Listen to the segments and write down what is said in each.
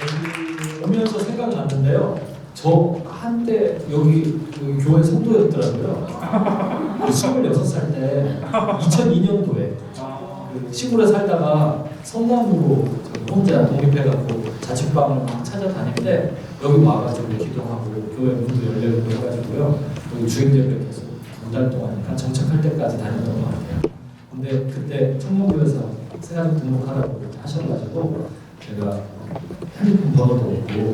여기 오면서 생각이 났는데요. 저 한때 여기 교회 성도였더라고요. 26살 때 2002년도에 시골에 살다가 성남으로 혼자 독립해갖고 자취방을 막 찾아다니는데 여기 와가지고 기도하고 교회 문도 열려있고 해가지고요. 여기 주임대로 계속 2달 동안 한 정착할 때까지 다녔던 것 같아요. 근데 그때 청년부에서 세상 등록하라고 하셔가지고 제가 핸드폰 번호도 없고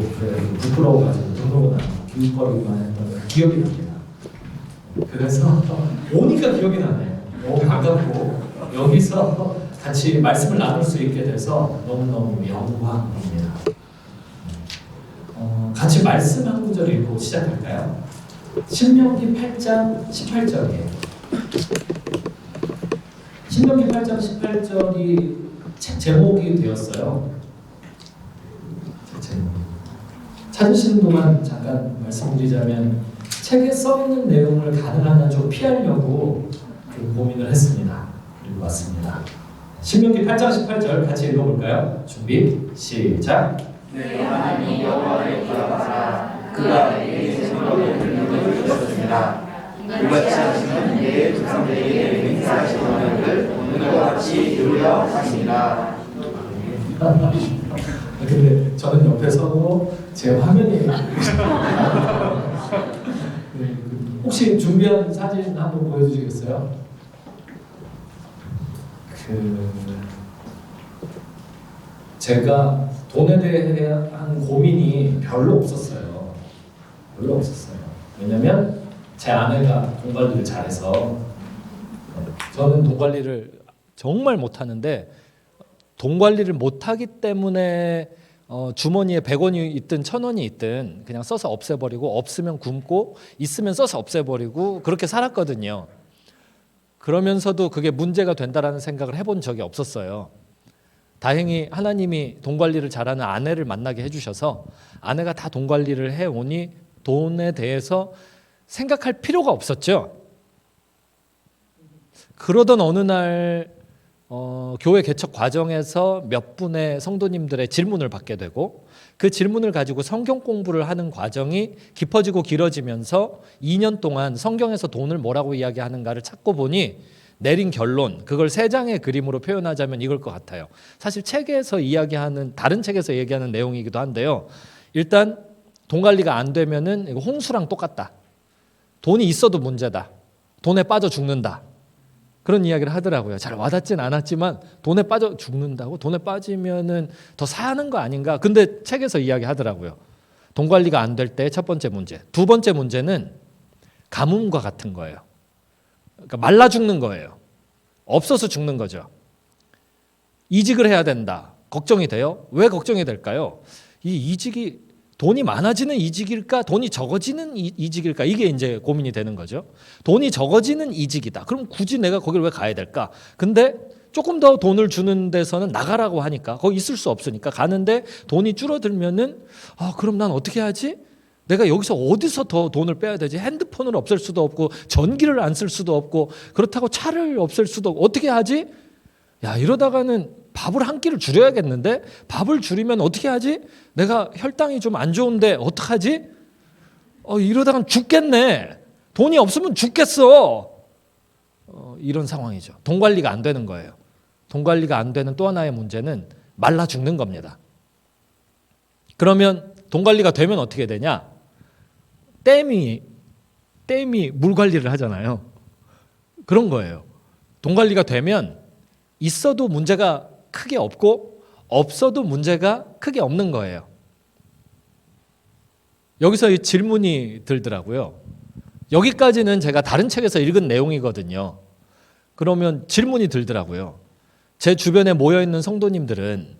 부끄러워가지고 등록은 안 하고 기웃거리기만 했던 기억이 납니다. 그래서 오니까 기억이 나네요. 너무 반갑고 여기서 같이 말씀을 나눌 수 있게 돼서 너무너무 영광입니다. 같이 말씀 한 구절 읽고 시작할까요? 신명기 8장 18절이에요. 신명기 8장 18절이 책 제목이 되었어요. 찾으시는 동안 잠깐 말씀드리자면 책에 써있는 내용을 가능한 한 좀 피하려고 좀 고민을 했습니다. 그리고 왔습니다. 신명기 8장 18절 같이 읽어볼까요? 준비 시작. 내 하나님 여호와를 기억하라. 그가 내게 생명의 능력을 주셨습니다. 이같이 하시는 내 조상들에게 맹세하신 언약을 오늘과 같이 이루려 하십니다. 근데 저는 옆에 서고 제 화면이 혹시 준비한 사진 한번 보여주시겠어요? 제가 돈에 대한 고민이 별로 없었어요. 왜냐면 제 아내가 돈 관리를 잘해서 저는 돈 관리를 정말 못하는데 돈 관리를 못하기 때문에 주머니에 100원이 있든 1000원이 있든 그냥 써서 없애버리고 없으면 굶고 있으면 써서 없애버리고 그렇게 살았거든요. 그러면서도 그게 문제가 된다라는 생각을 해본 적이 없었어요. 다행히 하나님이 돈 관리를 잘하는 아내를 만나게 해주셔서 아내가 다 돈 관리를 해오니 돈에 대해서 생각할 필요가 없었죠. 그러던 어느 날 교회 개척 과정에서 몇 분의 성도님들의 질문을 받게 되고 그 질문을 가지고 성경 공부를 하는 과정이 깊어지고 길어지면서 2년 동안 성경에서 돈을 뭐라고 이야기하는가를 찾고 보니 내린 결론, 그걸 3장의 그림으로 표현하자면 이걸 것 같아요. 사실 책에서 이야기하는, 다른 책에서 얘기하는 내용이기도 한데요. 일단 돈 관리가 안 되면은 이거 홍수랑 똑같다. 돈이 있어도 문제다. 돈에 빠져 죽는다. 그런 이야기를 하더라고요. 잘 와닿진 않았지만 돈에 빠져 죽는다고? 돈에 빠지면은 더 사는 거 아닌가? 근데 책에서 이야기하더라고요. 돈 관리가 안 될 때 첫 번째 문제. 두 번째 문제는 가뭄과 같은 거예요. 그러니까 말라 죽는 거예요. 없어서 죽는 거죠. 이직을 해야 된다. 걱정이 돼요? 왜 걱정이 될까요? 이 이직이 돈이 많아지는 이직일까? 돈이 적어지는 이직일까? 이게 이제 고민이 되는 거죠. 돈이 적어지는 이직이다. 그럼 굳이 내가 거기를 왜 가야 될까? 근데 조금 더 돈을 주는 데서는 나가라고 하니까 거기 있을 수 없으니까 가는데 돈이 줄어들면은 그럼 난 어떻게 하지? 내가 여기서 어디서 더 돈을 빼야 되지? 핸드폰을 없앨 수도 없고 전기를 안 쓸 수도 없고 그렇다고 차를 없앨 수도 없고 어떻게 하지? 야, 이러다가는 밥을 한 끼를 줄여야겠는데? 밥을 줄이면 어떻게 하지? 내가 혈당이 좀 안 좋은데 어떡하지? 이러다간 죽겠네. 돈이 없으면 죽겠어. 이런 상황이죠. 돈 관리가 안 되는 거예요. 돈 관리가 안 되는 또 하나의 문제는 말라 죽는 겁니다. 그러면 돈 관리가 되면 어떻게 되냐? 댐이 물 관리를 하잖아요. 그런 거예요. 돈 관리가 되면 있어도 문제가 크게 없고 없어도 문제가 크게 없는 거예요. 여기서 이 질문이 들더라고요. 여기까지는 제가 다른 책에서 읽은 내용이거든요. 그러면 질문이 들더라고요. 제 주변에 모여있는 성도님들은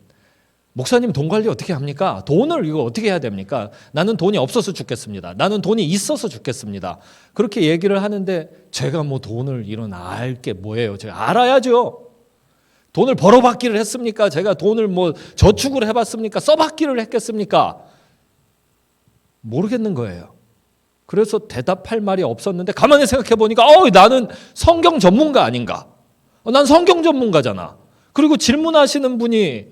목사님 돈 관리 어떻게 합니까? 돈을 이거 어떻게 해야 됩니까? 나는 돈이 없어서 죽겠습니다. 나는 돈이 있어서 죽겠습니다. 그렇게 얘기를 하는데 제가 뭐 돈을 이런 알 게 뭐예요? 제가 알아야죠. 돈을 벌어받기를 했습니까? 제가 돈을 뭐 저축을 해봤습니까? 써받기를 했겠습니까? 모르겠는 거예요. 그래서 대답할 말이 없었는데 가만히 생각해 보니까 나는 성경 전문가 아닌가? 난 성경 전문가잖아. 그리고 질문하시는 분이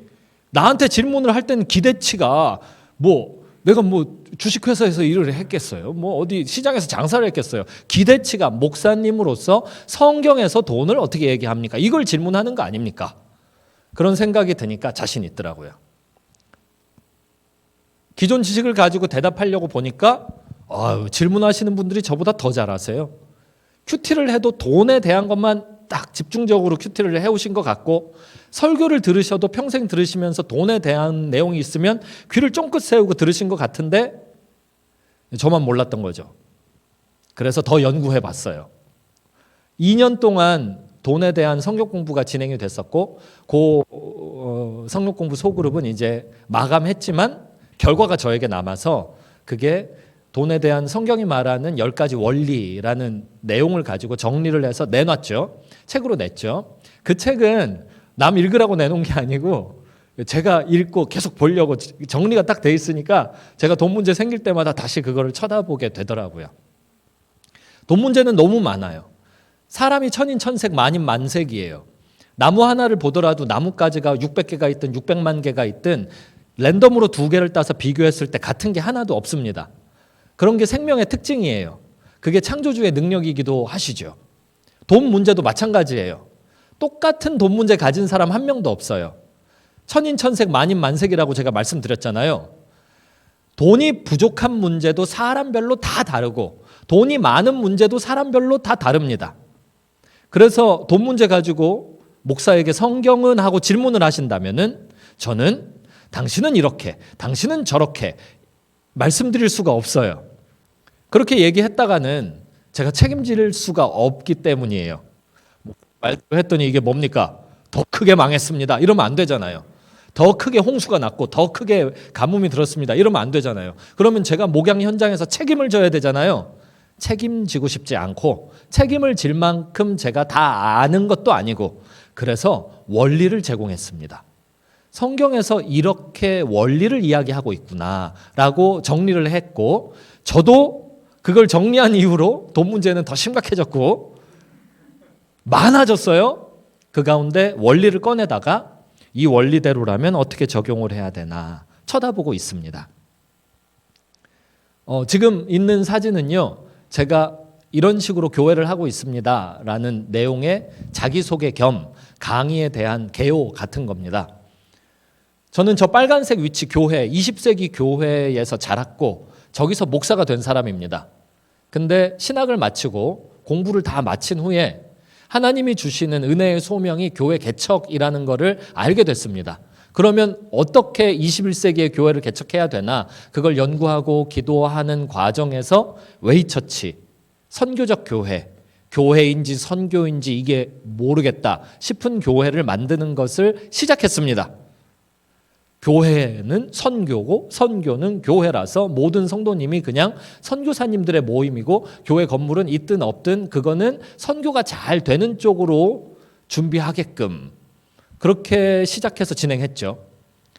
나한테 질문을 할 때는 기대치가 뭐 내가 뭐 주식회사에서 일을 했겠어요? 뭐 어디 시장에서 장사를 했겠어요? 기대치가 목사님으로서 성경에서 돈을 어떻게 얘기합니까? 이걸 질문하는 거 아닙니까? 그런 생각이 드니까 자신 있더라고요. 기존 지식을 가지고 대답하려고 보니까 질문하시는 분들이 저보다 더 잘하세요. 큐티를 해도 돈에 대한 것만 딱 집중적으로 큐티를 해오신 것 같고, 설교를 들으셔도 평생 들으시면서 돈에 대한 내용이 있으면 귀를 쫑긋 세우고 들으신 것 같은데 저만 몰랐던 거죠. 그래서 더 연구해 봤어요. 2년 동안 돈에 대한 성경 공부가 진행이 됐었고, 성경 공부 소그룹은 이제 마감했지만 결과가 저에게 남아서 그게 돈에 대한 성경이 말하는 10가지 원리라는 내용을 가지고 정리를 해서 내놨죠. 책으로 냈죠. 그 책은 남 읽으라고 내놓은 게 아니고 제가 읽고 계속 보려고 정리가 딱 돼 있으니까 제가 돈 문제 생길 때마다 다시 그거를 쳐다보게 되더라고요. 돈 문제는 너무 많아요. 사람이 천인천색 만인만색이에요. 나무 하나를 보더라도 나뭇가지가 600개가 있든 600만 개가 있든 랜덤으로 2개를 따서 비교했을 때 같은 게 하나도 없습니다. 그런 게 생명의 특징이에요. 그게 창조주의 능력이기도 하시죠. 돈 문제도 마찬가지예요. 똑같은 돈 문제 가진 사람 한 명도 없어요. 천인천색 만인만색이라고 제가 말씀드렸잖아요. 돈이 부족한 문제도 사람별로 다 다르고 돈이 많은 문제도 사람별로 다 다릅니다. 그래서 돈 문제 가지고 목사에게 성경은 하고 질문을 하신다면은 저는 당신은 이렇게, 당신은 저렇게 말씀드릴 수가 없어요. 그렇게 얘기했다가는 제가 책임질 수가 없기 때문이에요. 말했더니 이게 뭡니까? 더 크게 망했습니다. 이러면 안 되잖아요. 더 크게 홍수가 났고 더 크게 가뭄이 들었습니다. 이러면 안 되잖아요. 그러면 제가 목양 현장에서 책임을 져야 되잖아요. 책임지고 싶지 않고 책임을 질 만큼 제가 다 아는 것도 아니고 그래서 원리를 제공했습니다. 성경에서 이렇게 원리를 이야기하고 있구나라고 정리를 했고 저도 그걸 정리한 이후로 돈 문제는 더 심각해졌고 많아졌어요. 그 가운데 원리를 꺼내다가 이 원리대로라면 어떻게 적용을 해야 되나 쳐다보고 있습니다. 지금 있는 사진은요. 제가 이런 식으로 교회를 하고 있습니다라는 내용의 자기소개 겸 강의에 대한 개요 같은 겁니다. 저는 저 빨간색 위치 교회, 20세기 교회에서 자랐고 저기서 목사가 된 사람입니다. 근데 신학을 마치고 공부를 다 마친 후에 하나님이 주시는 은혜의 소명이 교회 개척이라는 것을 알게 됐습니다. 그러면 어떻게 21세기의 교회를 개척해야 되나 그걸 연구하고 기도하는 과정에서 웨이처치, 선교적 교회, 교회인지 선교인지 이게 모르겠다 싶은 교회를 만드는 것을 시작했습니다. 교회는 선교고 선교는 교회라서 모든 성도님이 그냥 선교사님들의 모임이고 교회 건물은 있든 없든 그거는 선교가 잘 되는 쪽으로 준비하게끔 그렇게 시작해서 진행했죠.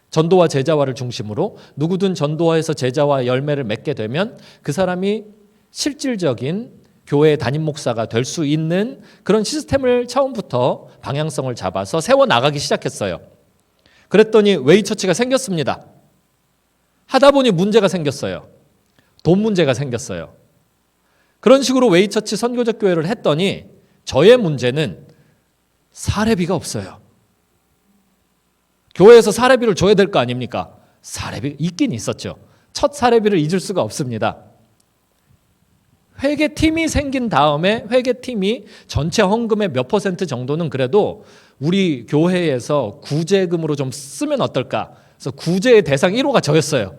전도와 제자화를 중심으로 누구든 전도화해서 제자화 열매를 맺게 되면 그 사람이 실질적인 교회 담임 목사가 될 수 있는 그런 시스템을 처음부터 방향성을 잡아서 세워나가기 시작했어요. 그랬더니 웨이처치가 생겼습니다. 하다 보니 문제가 생겼어요. 돈 문제가 생겼어요. 그런 식으로 웨이처치 선교적 교회를 했더니 저의 문제는 사례비가 없어요. 교회에서 사례비를 줘야 될 거 아닙니까? 사례비 있긴 있었죠. 첫 사례비를 잊을 수가 없습니다. 회계팀이 생긴 다음에 회계팀이 전체 헌금의 몇 % 정도는 그래도 우리 교회에서 구제금으로 좀 쓰면 어떨까? 그래서 구제의 대상 1호가 저였어요.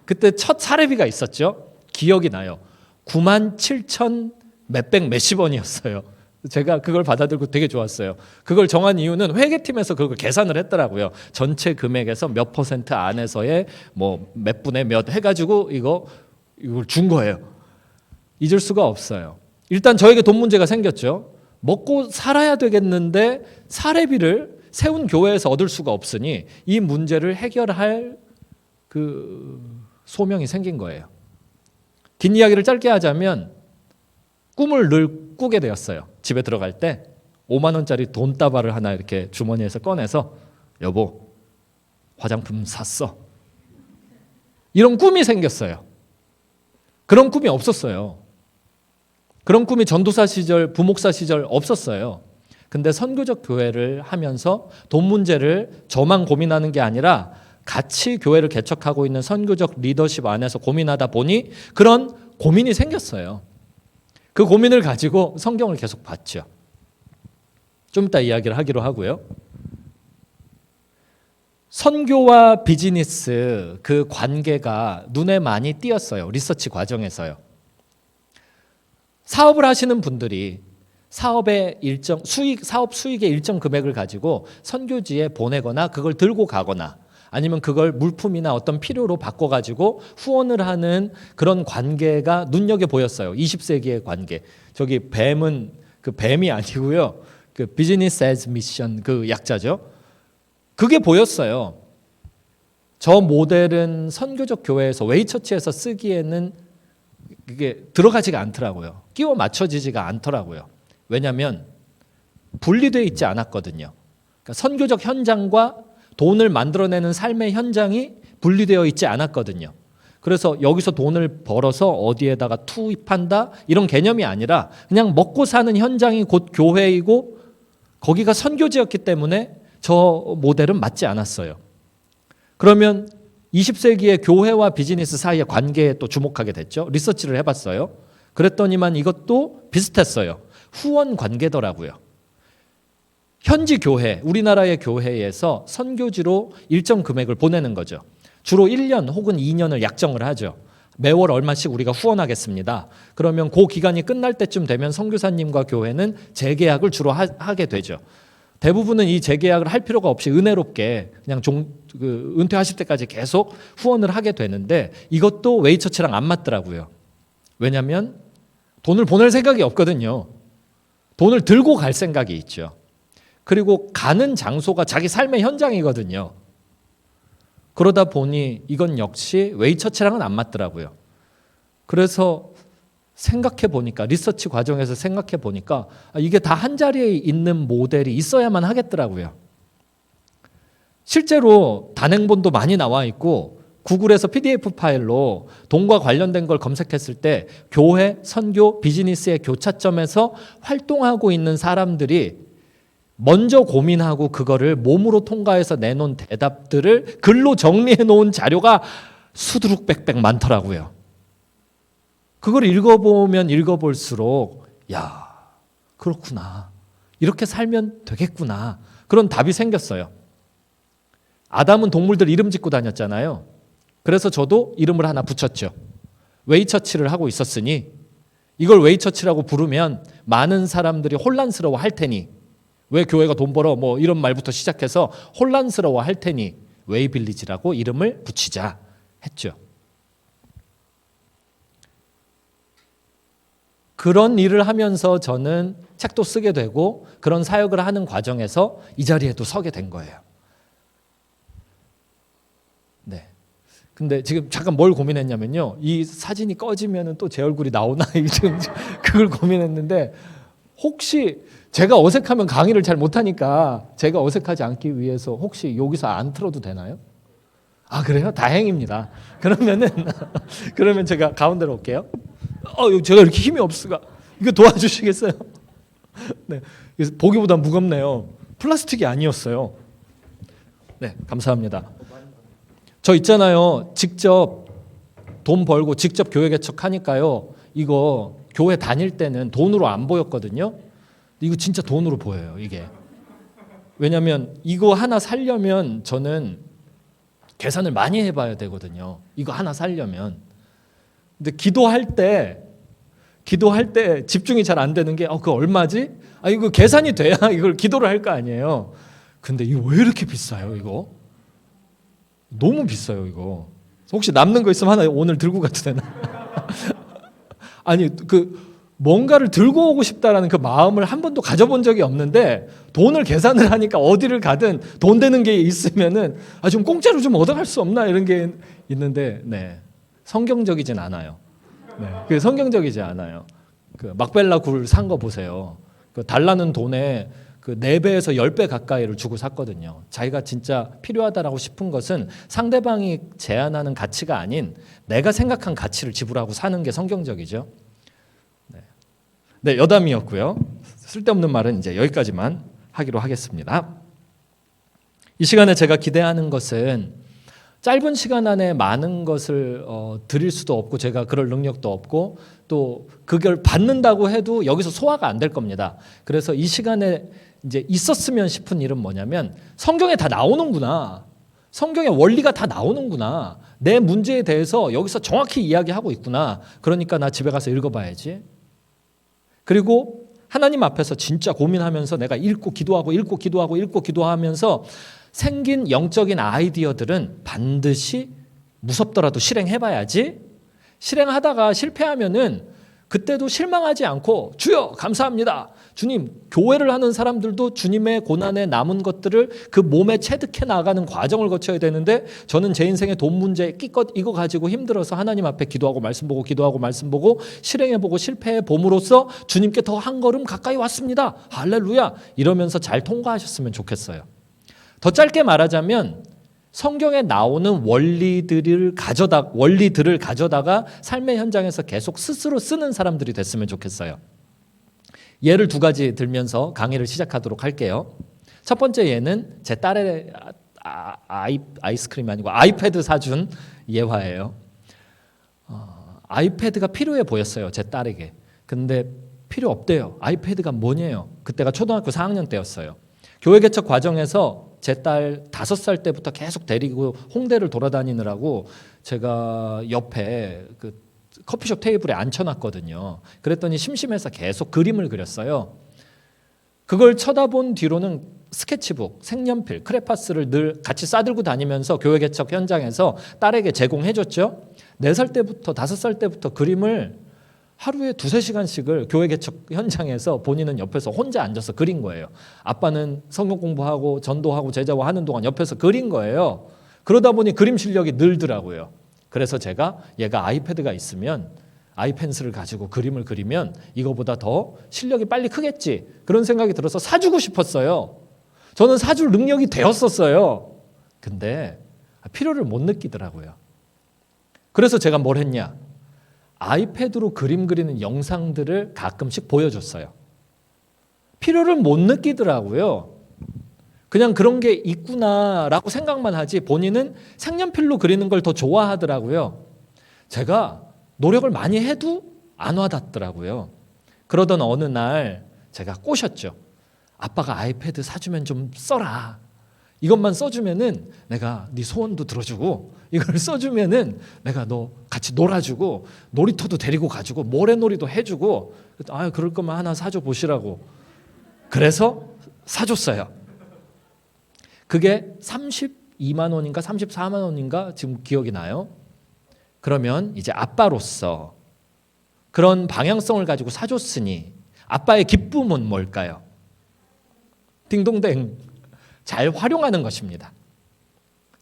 그때 첫 사례비가 있었죠. 기억이 나요. 97,000 몇백 몇십 원이었어요. 제가 그걸 받아들고 되게 좋았어요. 그걸 정한 이유는 회계팀에서 그걸 계산을 했더라고요. 전체 금액에서 몇 % 안에서의 뭐 몇 분의 몇 해가지고 이걸 준 거예요. 잊을 수가 없어요. 일단 저에게 돈 문제가 생겼죠. 먹고 살아야 되겠는데 사례비를 세운 교회에서 얻을 수가 없으니 이 문제를 해결할 그 소명이 생긴 거예요. 긴 이야기를 짧게 하자면 꿈을 늘 꾸게 되었어요. 집에 들어갈 때 5만 원짜리 돈다발을 하나 이렇게 주머니에서 꺼내서 여보 화장품 샀어. 이런 꿈이 생겼어요. 그런 꿈이 없었어요. 그런 꿈이 전도사 시절, 부목사 시절 없었어요. 근데 선교적 교회를 하면서 돈 문제를 저만 고민하는 게 아니라 같이 교회를 개척하고 있는 선교적 리더십 안에서 고민하다 보니 그런 고민이 생겼어요. 그 고민을 가지고 성경을 계속 봤죠. 좀 이따 이야기를 하기로 하고요. 선교와 비즈니스 그 관계가 눈에 많이 띄었어요. 리서치 과정에서요. 사업을 하시는 분들이 사업의 일정 수익, 사업 수익의 일정 금액을 가지고 선교지에 보내거나 그걸 들고 가거나 아니면 그걸 물품이나 어떤 필요로 바꿔가지고 후원을 하는 그런 관계가 눈여겨 보였어요. 20세기의 관계. 저기 뱀은 그 뱀이 아니고요. 그 비즈니스 애즈 미션 그 약자죠. 그게 보였어요. 저 모델은 선교적 교회에서 웨이처치에서 쓰기에는 이게 들어가지가 않더라고요. 끼워 맞춰지지가 않더라고요. 왜냐하면 분리되어 있지 않았거든요. 그러니까 선교적 현장과 돈을 만들어내는 삶의 현장이 분리되어 있지 않았거든요. 그래서 여기서 돈을 벌어서 어디에다가 투입한다 이런 개념이 아니라 그냥 먹고 사는 현장이 곧 교회이고 거기가 선교지였기 때문에 저 모델은 맞지 않았어요. 그러면 20세기의 교회와 비즈니스 사이의 관계에 또 주목하게 됐죠. 리서치를 해봤어요. 그랬더니만 이것도 비슷했어요. 후원 관계더라고요. 현지 교회, 우리나라의 교회에서 선교지로 일정 금액을 보내는 거죠. 주로 1년 혹은 2년을 약정을 하죠. 매월 얼마씩 우리가 후원하겠습니다. 그러면 그 기간이 끝날 때쯤 되면 선교사님과 교회는 재계약을 주로 하게 되죠. 대부분은 이 재계약을 할 필요가 없이 은혜롭게 그냥 은퇴하실 때까지 계속 후원을 하게 되는데 이것도 웨이처치랑 안 맞더라고요. 왜냐하면 돈을 보낼 생각이 없거든요. 돈을 들고 갈 생각이 있죠. 그리고 가는 장소가 자기 삶의 현장이거든요. 그러다 보니 이건 역시 웨이처치랑은 안 맞더라고요. 그래서 생각해 보니까 리서치 과정에서 생각해 보니까 이게 다 한 자리에 있는 모델이 있어야만 하겠더라고요. 실제로 단행본도 많이 나와 있고 구글에서 PDF 파일로 돈과 관련된 걸 검색했을 때 교회, 선교, 비즈니스의 교차점에서 활동하고 있는 사람들이 먼저 고민하고 그거를 몸으로 통과해서 내놓은 대답들을 글로 정리해 놓은 자료가 수두룩빽빽 많더라고요. 그걸 읽어보면 읽어볼수록 야, 그렇구나. 이렇게 살면 되겠구나. 그런 답이 생겼어요. 아담은 동물들 이름 짓고 다녔잖아요. 그래서 저도 이름을 하나 붙였죠. 웨이처치를 하고 있었으니 이걸 웨이처치라고 부르면 많은 사람들이 혼란스러워 할 테니 왜 교회가 돈 벌어 뭐 이런 말부터 시작해서 혼란스러워 할 테니 웨이빌리지라고 이름을 붙이자 했죠. 그런 일을 하면서 저는 책도 쓰게 되고 그런 사역을 하는 과정에서 이 자리에도 서게 된 거예요. 네. 근데 지금 잠깐 뭘 고민했냐면요. 이 사진이 꺼지면 또 제 얼굴이 나오나 지금 그걸 고민했는데 혹시 제가 어색하면 강의를 잘 못하니까 제가 어색하지 않기 위해서 혹시 여기서 안 틀어도 되나요? 아 그래요? 다행입니다. 그러면 제가 가운데로 올게요. 제가 이렇게 힘이 없으가 이거 도와주시겠어요? 네, 보기보다 무겁네요. 플라스틱이 아니었어요. 네, 감사합니다. 저 있잖아요. 직접 돈 벌고 직접 교회 개척하니까요. 이거 교회 다닐 때는 돈으로 안 보였거든요. 이거 진짜 돈으로 보여요. 이게 왜냐하면 이거 하나 살려면 저는 계산을 많이 해봐야 되거든요. 이거 하나 살려면. 근데 기도할 때 집중이 잘 안 되는 게 그거 얼마지? 이거 계산이 돼야 이걸 기도를 할 거 아니에요. 근데 이거 왜 이렇게 비싸요? 이거 너무 비싸요. 이거 혹시 남는 거 있으면 하나 오늘 들고 가도 되나? 아니 뭔가를 들고 오고 싶다라는 그 마음을 한 번도 가져본 적이 없는데 돈을 계산을 하니까 어디를 가든 돈 되는 게 있으면은 좀 공짜로 좀 얻어갈 수 없나 이런 게 있는데 네. 성경적이진 않아요. 네. 성경적이지 않아요. 막벨라 굴 산 거 보세요. 그 달라는 돈에 그 4배에서 10배 가까이를 주고 샀거든요. 자기가 진짜 필요하다라고 싶은 것은 상대방이 제안하는 가치가 아닌 내가 생각한 가치를 지불하고 사는 게 성경적이죠. 네, 여담이었고요. 쓸데없는 말은 이제 여기까지만 하기로 하겠습니다. 이 시간에 제가 기대하는 것은 짧은 시간 안에 많은 것을 드릴 수도 없고 제가 그럴 능력도 없고 또 그걸 받는다고 해도 여기서 소화가 안 될 겁니다. 그래서 이 시간에 이제 있었으면 싶은 일은 뭐냐면 성경에 다 나오는구나. 성경의 원리가 다 나오는구나. 내 문제에 대해서 여기서 정확히 이야기하고 있구나. 그러니까 나 집에 가서 읽어봐야지. 그리고 하나님 앞에서 진짜 고민하면서 내가 읽고 기도하면서 생긴 영적인 아이디어들은 반드시 무섭더라도 실행해봐야지. 실행하다가 실패하면은 그때도 실망하지 않고 주여 감사합니다. 주님, 교회를 하는 사람들도 주님의 고난에 남은 것들을 그 몸에 체득해 나가는 과정을 거쳐야 되는데 저는 제 인생의 돈 문제 끼껏 이거 가지고 힘들어서 하나님 앞에 기도하고 말씀 보고 실행해보고 실패해 봄으로써 주님께 더 한 걸음 가까이 왔습니다. 할렐루야. 이러면서 잘 통과하셨으면 좋겠어요. 더 짧게 말하자면 성경에 나오는 원리들을 가져다가 삶의 현장에서 계속 스스로 쓰는 사람들이 됐으면 좋겠어요. 예를 2가지 들면서 강의를 시작하도록 할게요. 첫 번째 예는 제 딸의 아이스크림이 아니고 아이패드 사준 예화예요. 아이패드가 필요해 보였어요. 제 딸에게. 근데 필요 없대요. 아이패드가 뭐냐요? 그때가 초등학교 4학년 때였어요. 교회 개척 과정에서 제 딸 5살 때부터 계속 데리고 홍대를 돌아다니느라고 제가 옆에 그 커피숍 테이블에 앉혀놨거든요. 그랬더니 심심해서 계속 그림을 그렸어요. 그걸 쳐다본 뒤로는 스케치북, 색연필, 크레파스를 늘 같이 싸들고 다니면서 교회 개척 현장에서 딸에게 제공해줬죠. 4살 때부터 5살 때부터 그림을 하루에 2-3시간씩을 교회 개척 현장에서 본인은 옆에서 혼자 앉아서 그린 거예요. 아빠는 성경 공부하고 전도하고 제자와 하는 동안 옆에서 그린 거예요. 그러다 보니 그림 실력이 늘더라고요. 그래서 제가 얘가 아이패드가 있으면 아이펜슬을 가지고 그림을 그리면 이거보다 더 실력이 빨리 크겠지. 그런 생각이 들어서 사주고 싶었어요. 저는 사줄 능력이 되었었어요. 근데 필요를 못 느끼더라고요. 그래서 제가 뭘 했냐. 아이패드로 그림 그리는 영상들을 가끔씩 보여줬어요. 필요를 못 느끼더라고요. 그냥 그런 게 있구나라고 생각만 하지 본인은 색연필로 그리는 걸 더 좋아하더라고요. 제가 노력을 많이 해도 안 와닿더라고요. 그러던 어느 날 제가 꼬셨죠. 아빠가 아이패드 사주면 좀 써라. 이것만 써주면은 내가 네 소원도 들어주고 이걸 써주면은 내가 너 같이 놀아주고 놀이터도 데리고 가주고 모래놀이도 해주고 그럴 거면 하나 사줘 보시라고. 그래서 사줬어요. 그게 32만 원인가 34만 원인가 지금 기억이 나요. 그러면 이제 아빠로서 그런 방향성을 가지고 사줬으니 아빠의 기쁨은 뭘까요? 딩동댕. 잘 활용하는 것입니다.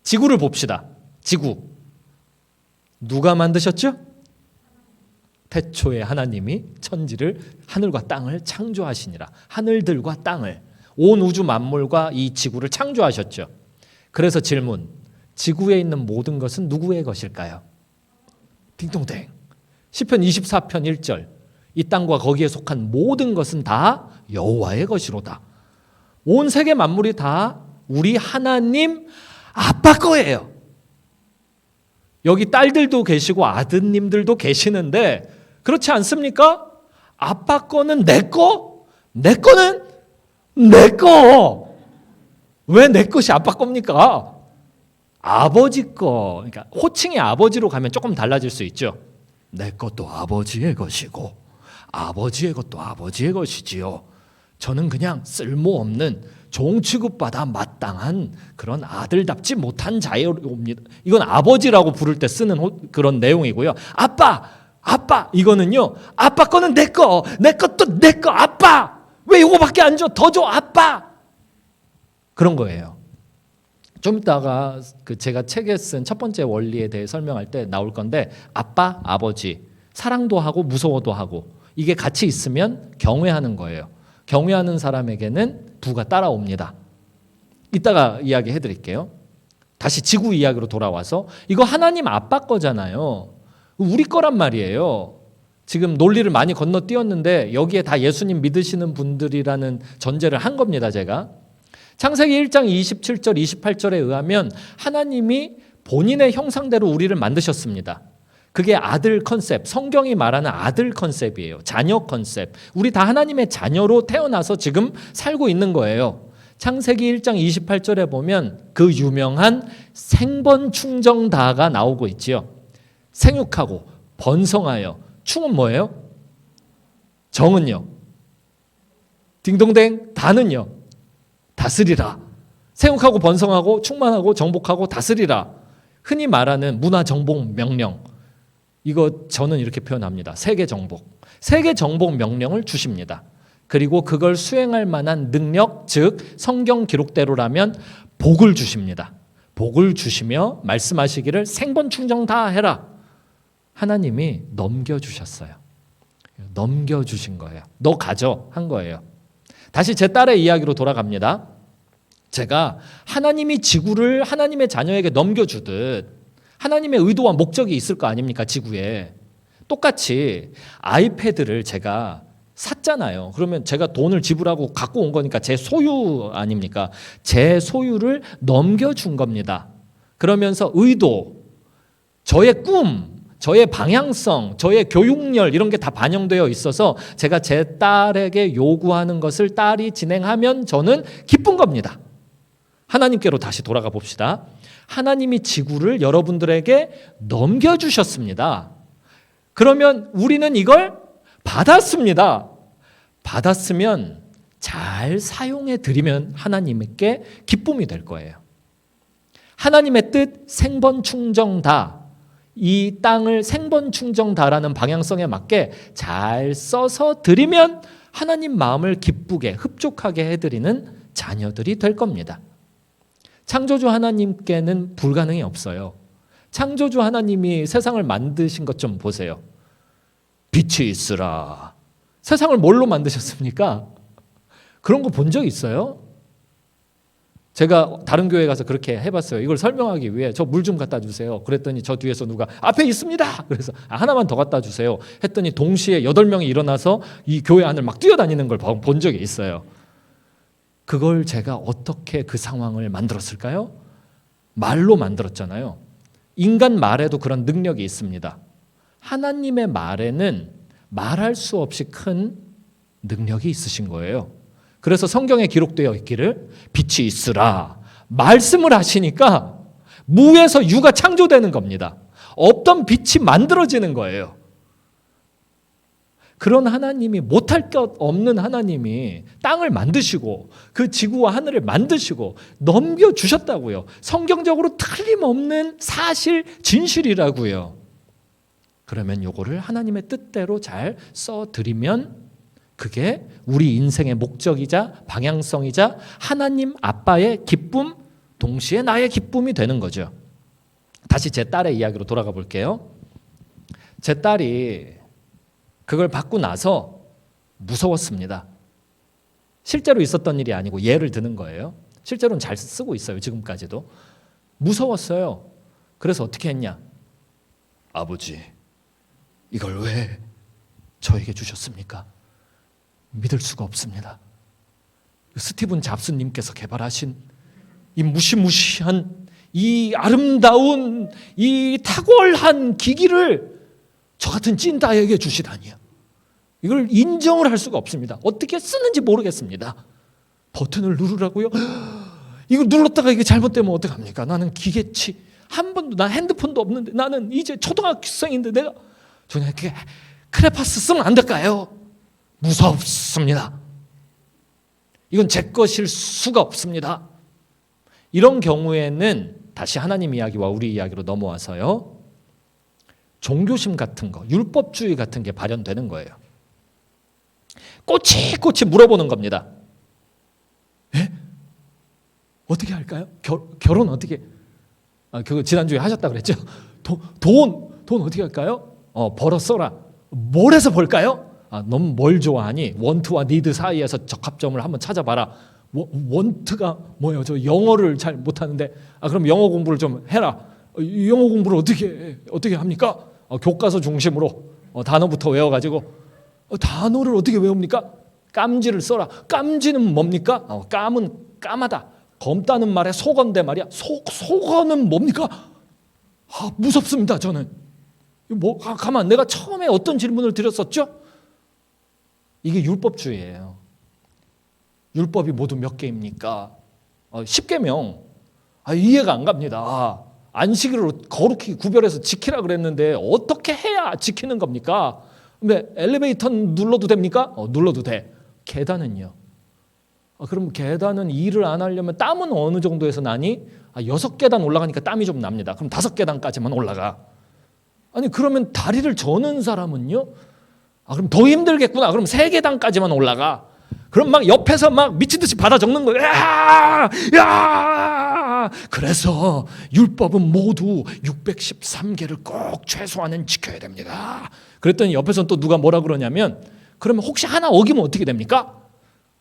지구를 봅시다. 지구. 누가 만드셨죠? 태초에 하나님이 천지를 하늘과 땅을 창조하시니라. 하늘들과 땅을 온 우주 만물과 이 지구를 창조하셨죠. 그래서 질문. 지구에 있는 모든 것은 누구의 것일까요? 딩동댕. 시편 24편 1절. 이 땅과 거기에 속한 모든 것은 다 여호와의 것이로다. 온 세계 만물이 다 우리 하나님 아빠 거예요. 여기 딸들도 계시고 아드님들도 계시는데 그렇지 않습니까? 아빠 거는 내 거, 내 거는 내 거. 왜 내 것이 아빠 겁니까? 아버지 거. 그러니까 호칭이 아버지로 가면 조금 달라질 수 있죠. 내 것도 아버지의 것이고 아버지의 것도 아버지의 것이지요. 저는 그냥 쓸모없는 종 취급받아 마땅한 그런 아들답지 못한 자유입니다. 이건 아버지라고 부를 때 쓰는 그런 내용이고요. 아빠 이거는요. 아빠 거는 내 거, 내 것도 내 거. 아빠 왜 이거밖에 안 줘? 더 줘 아빠. 그런 거예요. 좀 이따가 제가 책에 쓴 첫 번째 원리에 대해 설명할 때 나올 건데 아빠, 아버지 사랑도 하고 무서워도 하고 이게 같이 있으면 경외하는 거예요. 경외하는 사람에게는 부가 따라옵니다. 이따가 이야기해 드릴게요. 다시 지구 이야기로 돌아와서 이거 하나님 아빠 거잖아요. 우리 거란 말이에요. 지금 논리를 많이 건너뛰었는데 여기에 다 예수님 믿으시는 분들이라는 전제를 한 겁니다, 제가. 창세기 1장 27절, 28절에 의하면 하나님이 본인의 형상대로 우리를 만드셨습니다. 그게 아들 컨셉, 성경이 말하는 아들 컨셉이에요. 자녀 컨셉. 우리 다 하나님의 자녀로 태어나서 지금 살고 있는 거예요. 창세기 1장 28절에 보면 그 유명한 생번충정다가 나오고 있지요. 생육하고 번성하여. 충은 뭐예요? 정은요? 딩동댕. 다는요? 다스리라. 생육하고 번성하고 충만하고 정복하고 다스리라. 흔히 말하는 문화정복 명령. 이거 저는 이렇게 표현합니다. 세계 정복. 세계 정복 명령을 주십니다. 그리고 그걸 수행할 만한 능력, 즉 성경 기록대로라면 복을 주십니다. 복을 주시며 말씀하시기를 생번충정 다 해라. 하나님이 넘겨주셨어요. 넘겨주신 거예요. 너 가져 한 거예요. 다시 제 딸의 이야기로 돌아갑니다. 제가 하나님이 지구를 하나님의 자녀에게 넘겨주듯 하나님의 의도와 목적이 있을 거 아닙니까? 지구에. 똑같이 아이패드를 제가 샀잖아요. 그러면 제가 돈을 지불하고 갖고 온 거니까 제 소유 아닙니까? 제 소유를 넘겨준 겁니다. 그러면서 의도, 저의 꿈, 저의 방향성, 저의 교육열 이런 게 다 반영되어 있어서 제가 제 딸에게 요구하는 것을 딸이 진행하면 저는 기쁜 겁니다. 하나님께로 다시 돌아가 봅시다. 하나님이 지구를 여러분들에게 넘겨주셨습니다. 그러면 우리는 이걸 받았습니다. 받았으면 잘 사용해 드리면 하나님께 기쁨이 될 거예요. 하나님의 뜻 생번충정다. 이 땅을 생번충정다라는 방향성에 맞게 잘 써서 드리면 하나님 마음을 기쁘게 흡족하게 해드리는 자녀들이 될 겁니다. 창조주 하나님께는 불가능이 없어요. 창조주 하나님이 세상을 만드신 것 좀 보세요. 빛이 있으라. 세상을 뭘로 만드셨습니까? 그런 거 본 적 있어요? 제가 다른 교회 가서 그렇게 해봤어요. 이걸 설명하기 위해 저 물 좀 갖다 주세요. 그랬더니 저 뒤에서 누가 앞에 있습니다. 그래서 하나만 더 갖다 주세요. 했더니 동시에 8명이 일어나서 이 교회 안을 막 뛰어다니는 걸 본 적이 있어요. 그걸 제가 어떻게 그 상황을 만들었을까요? 말로 만들었잖아요. 인간 말에도 그런 능력이 있습니다. 하나님의 말에는 말할 수 없이 큰 능력이 있으신 거예요. 그래서 성경에 기록되어 있기를 빛이 있으라 말씀을 하시니까 무에서 유가 창조되는 겁니다. 없던 빛이 만들어지는 거예요. 그런 하나님이 못할 것 없는 하나님이 땅을 만드시고 그 지구와 하늘을 만드시고 넘겨주셨다고요. 성경적으로 틀림없는 사실 진실이라고요. 그러면 요거를 하나님의 뜻대로 잘 써드리면 그게 우리 인생의 목적이자 방향성이자 하나님 아빠의 기쁨, 동시에 나의 기쁨이 되는 거죠. 다시 제 딸의 이야기로 돌아가 볼게요. 제 딸이 그걸 받고 나서 무서웠습니다. 실제로 있었던 일이 아니고 예를 드는 거예요. 실제로는 잘 쓰고 있어요. 지금까지도. 무서웠어요. 그래서 어떻게 했냐? 아버지, 이걸 왜 저에게 주셨습니까? 믿을 수가 없습니다. 스티븐 잡스님께서 개발하신 이 무시무시한 이 아름다운 이 탁월한 기기를 저 같은 찐따에게 주시다니요. 이걸 인정을 할 수가 없습니다. 어떻게 쓰는지 모르겠습니다. 버튼을 누르라고요? 이거 눌렀다가 이게 잘못되면 어떡합니까? 나는 기계치 한 번도 나 핸드폰도 없는데 나는 이제 초등학생인데 내가 저는 크레파스 쓰면 안 될까요? 무섭습니다. 이건 제 것일 수가 없습니다. 이런 경우에는 다시 하나님 이야기와 우리 이야기로 넘어와서요. 종교심 같은 거, 율법주의 같은 게 발현되는 거예요. 꼬치꼬치 물어보는 겁니다. 에? 어떻게 할까요? 결혼 어떻게? 그거 지난주에 하셨다 그랬죠? 돈 어떻게 할까요? 벌어 써라. 뭘 해서 벌까요? 넌 뭘 좋아하니? 원트와 니드 사이에서 적합점을 한번 찾아봐라. 원트가 뭐예요? 저 영어를 잘 못하는데 그럼 영어 공부를 좀 해라. 영어 공부를 어떻게 합니까? 교과서 중심으로 단어부터 외워가지고 단어를 어떻게 외웁니까? 깜지를 써라. 깜지는 뭡니까? 깜은 까마다. 검다는 말에 속언데 말이야. 속언은 뭡니까? 무섭습니다. 저는. 가만, 내가 처음에 어떤 질문을 드렸었죠? 이게 율법주의예요. 율법이 모두 몇 개입니까? 10계명. 이해가 안 갑니다. 안식일을 거룩히 구별해서 지키라 그랬는데 어떻게 해야 지키는 겁니까? 근데 엘리베이터 눌러도 됩니까? 눌러도 돼. 계단은요? 그럼 계단은 일을 안 하려면 땀은 어느 정도에서 나니? 6계단 올라가니까 땀이 좀 납니다. 그럼 5계단까지만 올라가. 아니 그러면 다리를 저는 사람은요? 그럼 더 힘들겠구나. 그럼 3계단까지만 올라가. 그럼 막 옆에서 막 미친 듯이 받아 적는 거예요. 야! 그래서 율법은 모두 613개를 꼭 최소한은 지켜야 됩니다. 그랬더니 옆에서는 또 누가 뭐라 그러냐면 그러면 혹시 하나 어기면 어떻게 됩니까?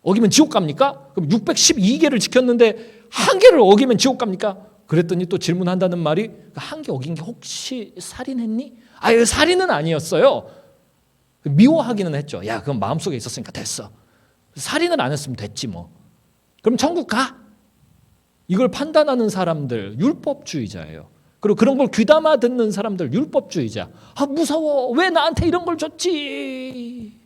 어기면 지옥 갑니까? 그럼 612개를 지켰는데 한 개를 어기면 지옥 갑니까? 그랬더니 또 질문한다는 말이 한 개 어긴 게 혹시 살인했니? 살인은 아니었어요. 미워하기는 했죠. 야, 그건 마음속에 있었으니까 됐어. 살인을 안 했으면 됐지 뭐. 그럼 천국 가. 이걸 판단하는 사람들 율법주의자예요. 그리고 그런 걸 귀담아 듣는 사람들 율법주의자. 무서워. 왜 나한테 이런 걸 줬지?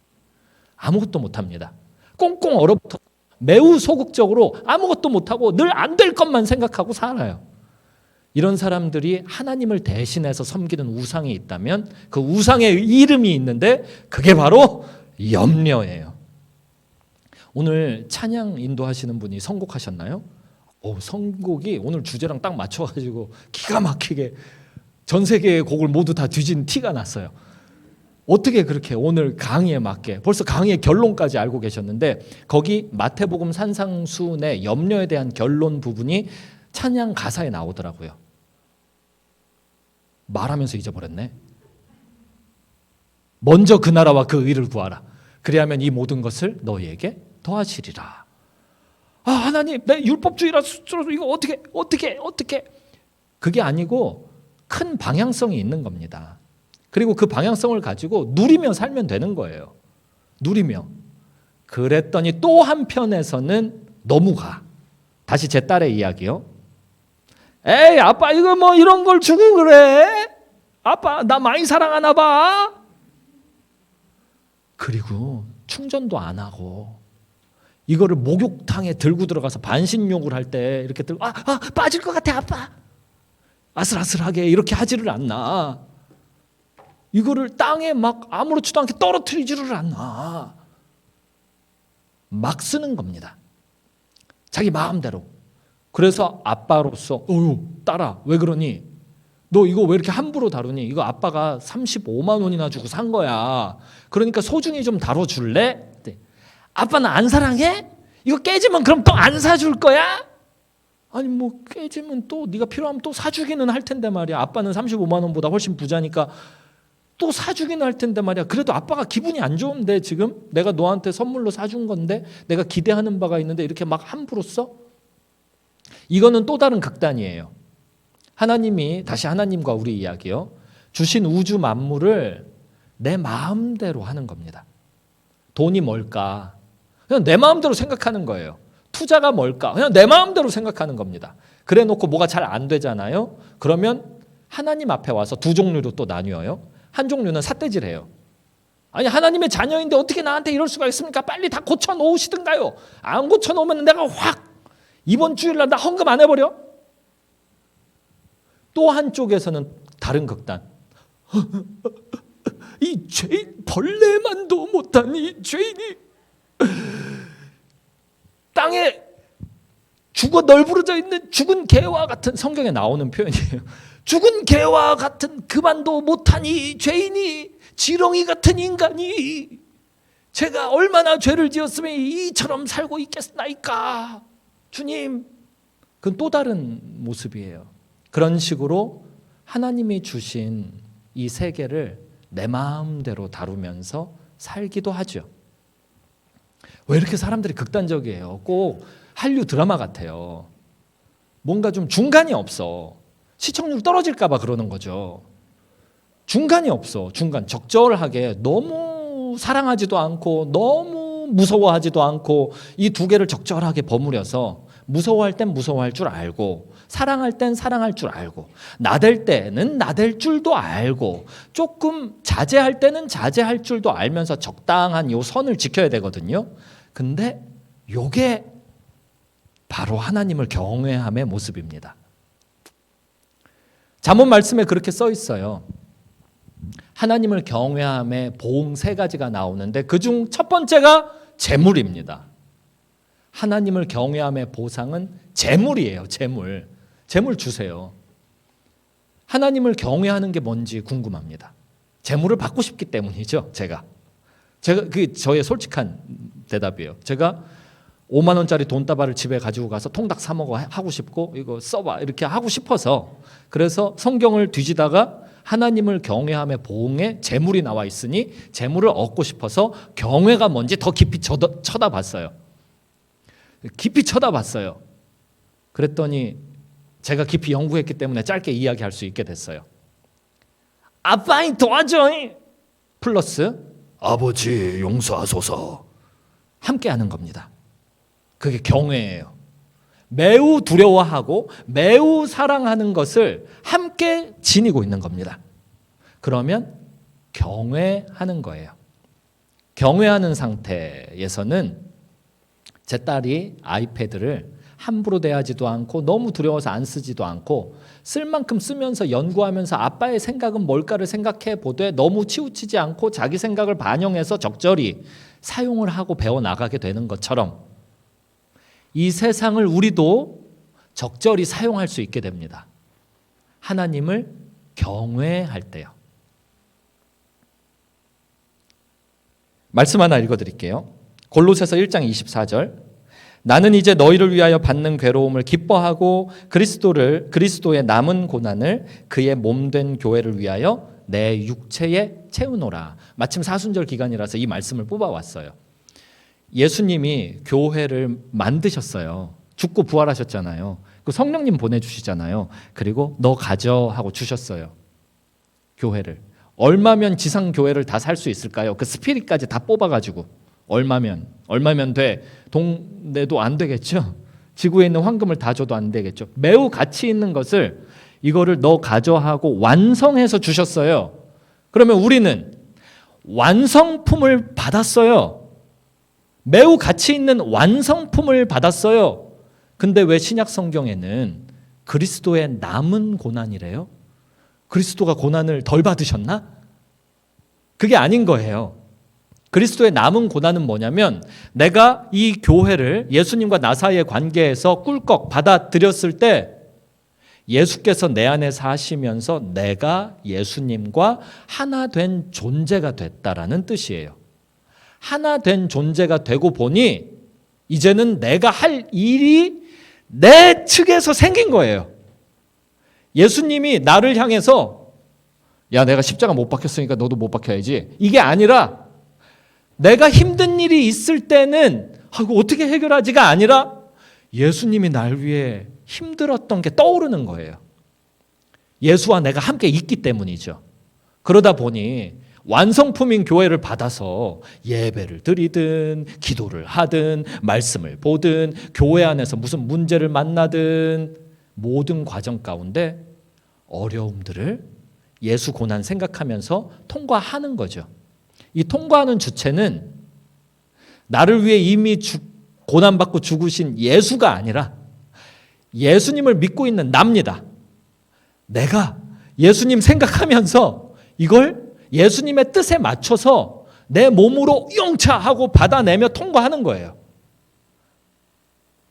아무것도 못합니다. 꽁꽁 얼어붙어 매우 소극적으로 아무것도 못하고 늘 안 될 것만 생각하고 살아요. 이런 사람들이 하나님을 대신해서 섬기는 우상이 있다면 그 우상의 이름이 있는데 그게 바로 염려예요. 오늘 찬양 인도하시는 분이 선곡하셨나요? 선곡이 오늘 주제랑 딱 맞춰가지고 기가 막히게 전 세계의 곡을 모두 다 뒤진 티가 났어요. 어떻게 그렇게 오늘 강의에 맞게 벌써 강의의 결론까지 알고 계셨는데 거기 마태복음 산상수훈의 염려에 대한 결론 부분이 찬양 가사에 나오더라고요. 말하면서 잊어버렸네. 먼저 그 나라와 그 의를 구하라. 그리하면 이 모든 것을 너희에게 더하시리라. 하나님, 내 율법주의라서 이거 어떻게? 그게 아니고 큰 방향성이 있는 겁니다. 그리고 그 방향성을 가지고 누리며 살면 되는 거예요. 누리며. 그랬더니 또 한편에서는 너무 가. 다시 제 딸의 이야기요. 에이, 아빠 이거 뭐 이런 걸 주고 그래? 아빠 나 많이 사랑하나 봐. 그리고 충전도 안 하고 이거를 목욕탕에 들고 들어가서 반신욕을 할 때 이렇게 들고 빠질 것 같아 아빠. 아슬아슬하게 이렇게 하지를 않나. 이거를 땅에 막 아무렇지도 않게 떨어뜨리지를 않나. 막 쓰는 겁니다. 자기 마음대로. 그래서 아빠로서 딸아 왜 그러니? 너 이거 왜 이렇게 함부로 다루니? 이거 아빠가 35만 원이나 주고 산 거야. 그러니까 소중히 좀 다뤄줄래? 아빠는 안 사랑해? 이거 깨지면 그럼 또 안 사줄 거야? 아니 뭐 깨지면 또 네가 필요하면 또 사주기는 할 텐데 말이야. 아빠는 35만 원보다 훨씬 부자니까 또 사주기는 할 텐데 말이야. 그래도 아빠가 기분이 안 좋은데 지금 내가 너한테 선물로 사준 건데 내가 기대하는 바가 있는데 이렇게 막 함부로 써? 이거는 또 다른 극단이에요. 하나님이 다시 하나님과 우리 이야기요. 주신 우주 만물을 내 마음대로 하는 겁니다. 돈이 뭘까? 그냥 내 마음대로 생각하는 거예요. 투자가 뭘까? 그냥 내 마음대로 생각하는 겁니다. 그래 놓고 뭐가 잘 안 되잖아요. 그러면 하나님 앞에 와서 두 종류로 또 나뉘어요. 한 종류는 삿대질해요. 아니 하나님의 자녀인데 어떻게 나한테 이럴 수가 있습니까? 빨리 다 고쳐놓으시든가요. 안 고쳐놓으면 내가 확 이번 주일날 나 헌금 안 해버려. 또 한쪽에서는 다른 극단. 이 죄인 벌레만도 못한 이 죄인이 땅에 죽어 널브러져 있는 죽은 개와 같은, 성경에 나오는 표현이에요. 죽은 개와 같은 그만도 못한 이 죄인이, 지렁이 같은 인간이 제가 얼마나 죄를 지었으면 이처럼 살고 있겠나이까. 주님, 그건 또 다른 모습이에요. 그런 식으로 하나님이 주신 이 세계를 내 마음대로 다루면서 살기도 하죠. 왜 이렇게 사람들이 극단적이에요? 꼭 한류 드라마 같아요. 뭔가 좀 중간이 없어. 시청률 떨어질까 봐 그러는 거죠. 중간이 없어. 중간 적절하게 너무 사랑하지도 않고 너무 무서워하지도 않고 이 두 개를 적절하게 버무려서 무서워할 땐 무서워할 줄 알고 사랑할 땐 사랑할 줄 알고 나댈 때는 나댈 줄도 알고 조금 자제할 때는 자제할 줄도 알면서 적당한 요 선을 지켜야 되거든요. 근데 요게 바로 하나님을 경외함의 모습입니다. 잠언 말씀에 그렇게 써 있어요. 하나님을 경외함의 보응 3가지가 나오는데 그중 첫 번째가 재물입니다. 하나님을 경외함의 보상은 재물이에요. 재물 주세요. 하나님을 경외하는 게 뭔지 궁금합니다. 재물을 받고 싶기 때문이죠. 제가 그게 저의 솔직한 대답이에요. 제가 5만 원짜리 돈다발을 집에 가지고 가서 통닭 사 먹어 하고 싶고 이거 써봐 이렇게 하고 싶어서 그래서 성경을 뒤지다가 하나님을 경외함의 보응에 재물이 나와 있으니 재물을 얻고 싶어서 경외가 뭔지 더 깊이 쳐다봤어요. 깊이 쳐다봤어요. 그랬더니 제가 깊이 연구했기 때문에 짧게 이야기할 수 있게 됐어요. 아빠이 도와줘 플러스 아버지 용서하소서 함께 하는 겁니다. 그게 경외예요. 매우 두려워하고 매우 사랑하는 것을 함께 지니고 있는 겁니다. 그러면 경외하는 거예요. 경외하는 상태에서는 제 딸이 아이패드를 함부로 대하지도 않고 너무 두려워서 안 쓰지도 않고 쓸 만큼 쓰면서 연구하면서 아빠의 생각은 뭘까를 생각해 보되 너무 치우치지 않고 자기 생각을 반영해서 적절히 사용을 하고 배워나가게 되는 것처럼 이 세상을 우리도 적절히 사용할 수 있게 됩니다. 하나님을 경외할 때요. 말씀 하나 읽어드릴게요. 골로새서 1장 24절 나는 이제 너희를 위하여 받는 괴로움을 기뻐하고 그리스도의 남은 고난을 그의 몸된 교회를 위하여 내 육체에 채우노라. 마침 사순절 기간이라서 이 말씀을 뽑아왔어요. 예수님이 교회를 만드셨어요. 죽고 부활하셨잖아요. 그 성령님 보내주시잖아요. 그리고 너 가져 하고 주셨어요. 교회를. 얼마면 지상 교회를 다 살 수 있을까요? 그 스피릿까지 다 뽑아가지고 얼마면 돼? 동네도 안 되겠죠. 지구에 있는 황금을 다 줘도 안 되겠죠. 매우 가치 있는 것을 이거를 너 가져 하고 완성해서 주셨어요. 그러면 우리는 완성품을 받았어요. 매우 가치 있는 완성품을 받았어요. 근데 왜 신약 성경에는 그리스도의 남은 고난이래요? 그리스도가 고난을 덜 받으셨나? 그게 아닌 거예요. 그리스도의 남은 고난은 뭐냐면 내가 이 교회를 예수님과 나 사이의 관계에서 꿀꺽 받아들였을 때 예수께서 내 안에 사시면서 내가 예수님과 하나 된 존재가 됐다라는 뜻이에요. 하나 된 존재가 되고 보니 이제는 내가 할 일이 내 측에서 생긴 거예요. 예수님이 나를 향해서 야 내가 십자가 못 박혔으니까 너도 못 박혀야지 이게 아니라 내가 힘든 일이 있을 때는 이거 어떻게 해결하지가 아니라 예수님이 날 위해 힘들었던 게 떠오르는 거예요. 예수와 내가 함께 있기 때문이죠. 그러다 보니 완성품인 교회를 받아서 예배를 드리든 기도를 하든 말씀을 보든 교회 안에서 무슨 문제를 만나든 모든 과정 가운데 어려움들을 예수 고난 생각하면서 통과하는 거죠. 이 통과하는 주체는 나를 위해 이미 고난받고 죽으신 예수가 아니라 예수님을 믿고 있는 납니다. 내가 예수님 생각하면서 이걸 예수님의 뜻에 맞춰서 내 몸으로 용차하고 받아내며 통과하는 거예요.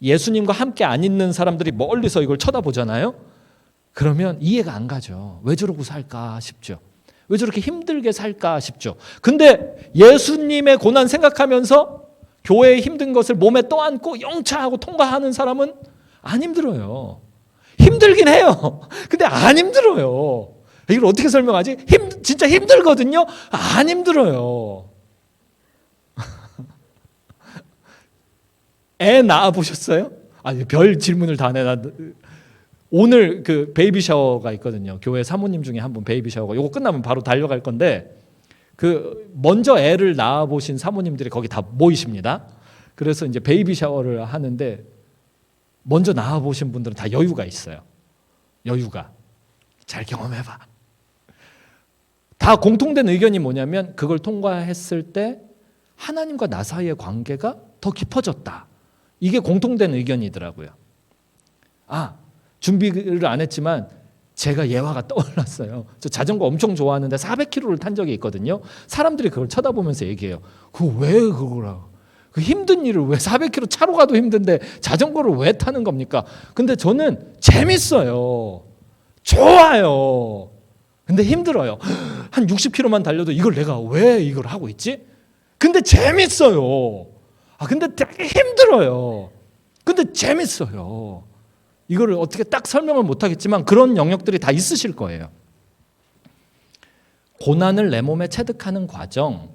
예수님과 함께 안 있는 사람들이 멀리서 이걸 쳐다보잖아요. 그러면 이해가 안 가죠. 왜 저러고 살까 싶죠. 왜 저렇게 힘들게 살까 싶죠. 근데 예수님의 고난 생각하면서 교회의 힘든 것을 몸에 떠안고 영차하고 통과하는 사람은 안 힘들어요. 힘들긴 해요. 근데 안 힘들어요. 이걸 어떻게 설명하지? 진짜 힘들거든요. 안 힘들어요. 애 낳아 보셨어요? 아니, 별 질문을 다 내놔. 오늘 그 베이비 샤워가 있거든요. 교회 사모님 중에 한 분 베이비 샤워가, 이거 끝나면 바로 달려갈 건데, 그 먼저 애를 낳아 보신 사모님들이 거기 다 모이십니다. 그래서 이제 베이비 샤워를 하는데, 먼저 낳아 보신 분들은 다 여유가 있어요. 여유가. 잘 경험해봐. 다 공통된 의견이 뭐냐면, 그걸 통과했을 때 하나님과 나 사이의 관계가 더 깊어졌다. 이게 공통된 의견이더라고요. 준비를 안 했지만 제가 예화가 떠올랐어요. 저 자전거 엄청 좋아하는데 400km를 탄 적이 있거든요. 사람들이 그걸 쳐다보면서 얘기해요. 그거 왜 그거라고? 그 힘든 일을 왜 400km 차로 가도 힘든데 자전거를 왜 타는 겁니까? 근데 저는 재밌어요. 좋아요. 근데 힘들어요. 한 60km만 달려도 이걸 내가 왜 이걸 하고 있지? 근데 재밌어요. 근데 되게 힘들어요. 근데 재밌어요. 이거를 어떻게 딱 설명을 못하겠지만 그런 영역들이 다 있으실 거예요. 고난을 내 몸에 체득하는 과정,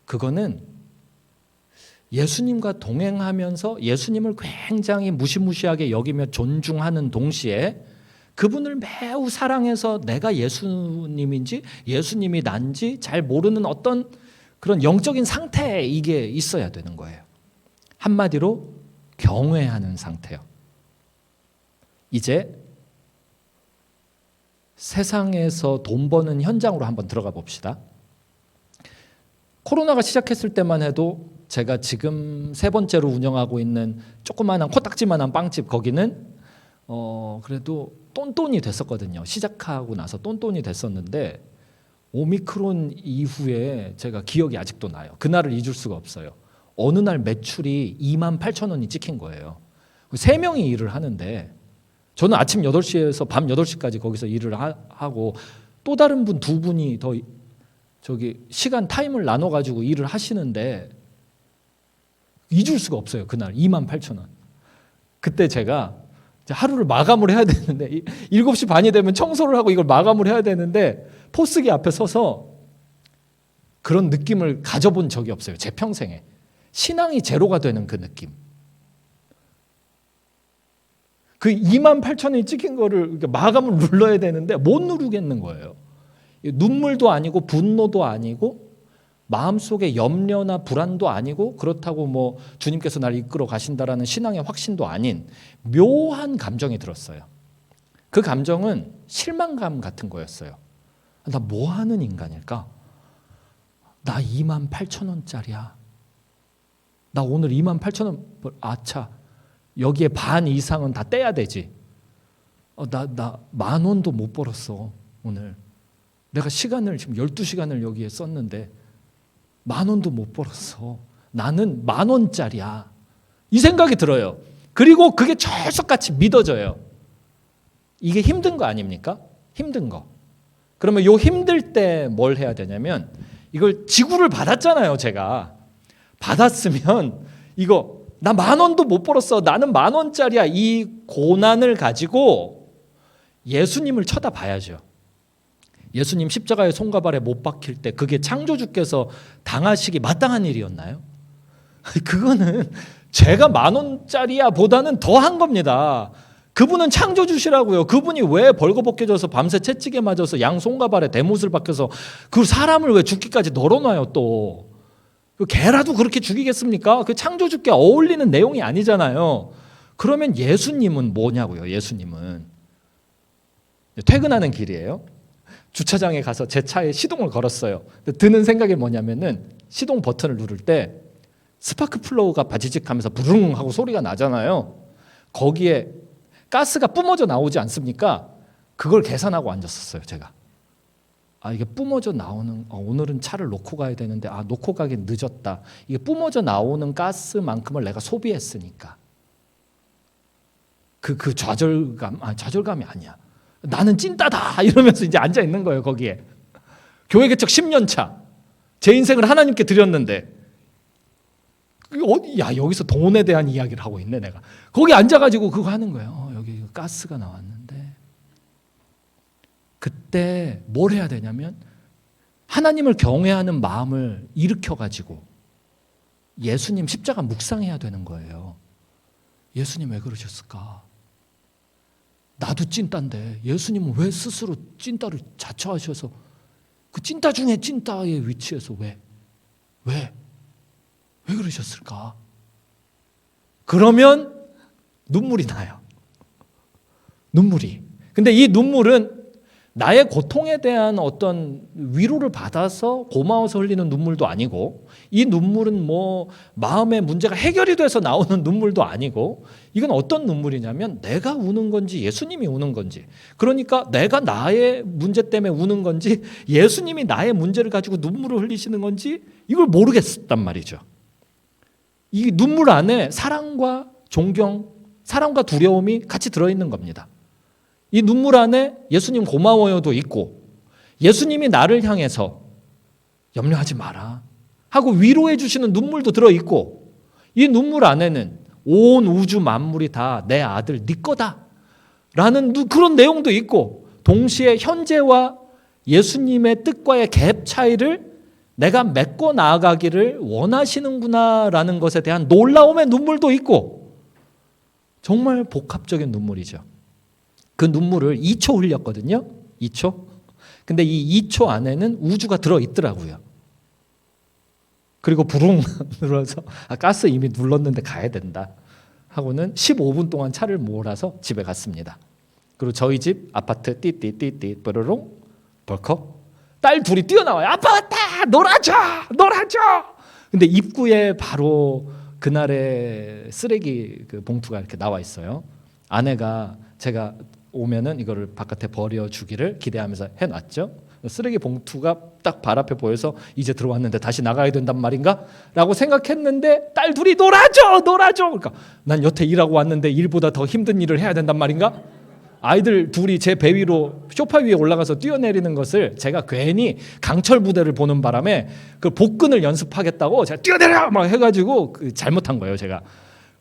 그거는 예수님과 동행하면서 예수님을 굉장히 무시무시하게 여기며 존중하는 동시에 그분을 매우 사랑해서 내가 예수님인지 예수님이 난지 잘 모르는 어떤 그런 영적인 상태에 이게 있어야 되는 거예요. 한마디로 경외하는 상태요. 이제 세상에서 돈 버는 현장으로 한번 들어가 봅시다. 코로나가 시작했을 때만 해도 제가 지금 3번째로 운영하고 있는 조그마한 코딱지만한 빵집, 거기는 그래도 똔똔이 됐었거든요. 시작하고 나서 똔똔이 됐었는데 오미크론 이후에 제가 기억이 아직도 나요. 그날을 잊을 수가 없어요. 어느 날 매출이 28,000원이 찍힌 거예요. 3명이 일을 하는데 저는 아침 8시에서 밤 8시까지 거기서 일을 하고 또 다른 분 2분이 더 시간 타임을 나눠 가지고 일을 하시는데 잊을 수가 없어요. 그날 28,000원. 그때 제가 하루를 마감을 해야 되는데 7시 반이 되면 청소를 하고 이걸 마감을 해야 되는데 포스기 앞에 서서 그런 느낌을 가져본 적이 없어요. 제 평생에. 신앙이 제로가 되는 그 느낌. 그 28,000원이 찍힌 거를 마감을 눌러야 되는데 못 누르겠는 거예요. 눈물도 아니고 분노도 아니고 마음속에 염려나 불안도 아니고 그렇다고 뭐 주님께서 나를 이끌어 가신다라는 신앙의 확신도 아닌 묘한 감정이 들었어요. 그 감정은 실망감 같은 거였어요. 나 뭐 하는 인간일까? 나 28,000원짜리야. 나 오늘 28,000원 아차. 여기에 반 이상은 다 떼야 되지. 나 10,000원도 못 벌었어 오늘. 내가 시간을 지금 12시간을 여기에 썼는데 10,000원도 못 벌었어. 나는 10,000원짜리야. 이 생각이 들어요. 그리고 그게 철석같이 믿어져요. 이게 힘든 거 아닙니까? 힘든 거. 그러면 요 힘들 때 뭘 해야 되냐면 이걸 지구를 받았잖아요. 제가 받았으면 이거 나 10,000원도 못 벌었어. 나는 10,000원짜리야. 이 고난을 가지고 예수님을 쳐다봐야죠. 예수님 십자가에 손과 발에 못 박힐 때 그게 창조주께서 당하시기 마땅한 일이었나요? 그거는 제가 10,000원짜리야 보다는 더한 겁니다. 그분은 창조주시라고요. 그분이 왜 벌거벗겨져서 밤새 채찍에 맞아서 양 손과 발에 대못을 박혀서 그 사람을 왜 죽기까지 널어놔요 또. 그 개라도 그렇게 죽이겠습니까? 그 창조주께 어울리는 내용이 아니잖아요. 그러면 예수님은 뭐냐고요. 예수님은 퇴근하는 길이에요. 주차장에 가서 제 차에 시동을 걸었어요. 드는 생각이 뭐냐면은 시동 버튼을 누를 때 스파크 플러그가 바지직 하면서 부릉 하고 소리가 나잖아요. 거기에 가스가 뿜어져 나오지 않습니까? 그걸 계산하고 앉았었어요. 제가. 이게 뿜어져 나오는 오늘은 차를 놓고 가야 되는데 놓고 가긴 늦었다. 이게 뿜어져 나오는 가스만큼을 내가 소비했으니까. 그 좌절감이 아니야. 나는 찐따다 이러면서 이제 앉아 있는 거예요. 거기에. 교회 개척 10년 차. 제 인생을 하나님께 드렸는데 여기서 돈에 대한 이야기를 하고 있네 내가. 거기 앉아가지고 그거 하는 거예요. 여기 가스가 나왔는데 그때 뭘 해야 되냐면 하나님을 경외하는 마음을 일으켜가지고 예수님 십자가 묵상해야 되는 거예요. 예수님 왜 그러셨을까? 나도 찐따인데 예수님은 왜 스스로 찐따를 자처하셔서 그 찐따 중에 찐따의 위치에서 왜 그러셨을까? 그러면 눈물이 나요. 눈물이. 근데 이 눈물은 나의 고통에 대한 어떤 위로를 받아서 고마워서 흘리는 눈물도 아니고, 이 눈물은 뭐 마음의 문제가 해결이 돼서 나오는 눈물도 아니고, 이건 어떤 눈물이냐면 내가 우는 건지 예수님이 우는 건지, 그러니까 내가 나의 문제 때문에 우는 건지 예수님이 나의 문제를 가지고 눈물을 흘리시는 건지 이걸 모르겠단 말이죠. 이 눈물 안에 사랑과 존경, 사랑과 두려움이 같이 들어있는 겁니다. 이 눈물 안에 예수님 고마워요도 있고, 예수님이 나를 향해서 염려하지 마라 하고 위로해 주시는 눈물도 들어있고, 이 눈물 안에는 온 우주 만물이 다 내 아들 네 거다 라는 그런 내용도 있고, 동시에 현재와 예수님의 뜻과의 갭 차이를 내가 맺고 나아가기를 원하시는구나 라는 것에 대한 놀라움의 눈물도 있고, 정말 복합적인 눈물이죠. 그 눈물을 2초 흘렸거든요. 2초. 근데 이 2초 안에는 우주가 들어있더라고요. 그리고 부릉 눌러서 가스 이미 눌렀는데 가야 된다 하고는 15분 동안 차를 몰아서 집에 갔습니다. 그리고 저희 집 아파트 띠띠띠띠 뾰로롱 벌컥 딸 둘이 뛰어나와요. 아빠 왔다! 놀아줘! 근데 입구에 바로 그날의 쓰레기 그 봉투가 이렇게 나와 있어요. 아내가 제가 오면은 이거를 바깥에 버려주기를 기대하면서 해놨죠. 쓰레기 봉투가 딱 발 앞에 보여서 이제 들어왔는데 다시 나가야 된단 말인가? 라고 생각했는데 딸 둘이 놀아줘! 그러니까 난 여태 일하고 왔는데 일보다 더 힘든 일을 해야 된단 말인가? 아이들 둘이 제 배 위로 소파 위에 올라가서 뛰어내리는 것을 제가 괜히 강철 부대를 보는 바람에 그 복근을 연습하겠다고 제가 뛰어내려! 막 해가지고 잘못한 거예요, 제가.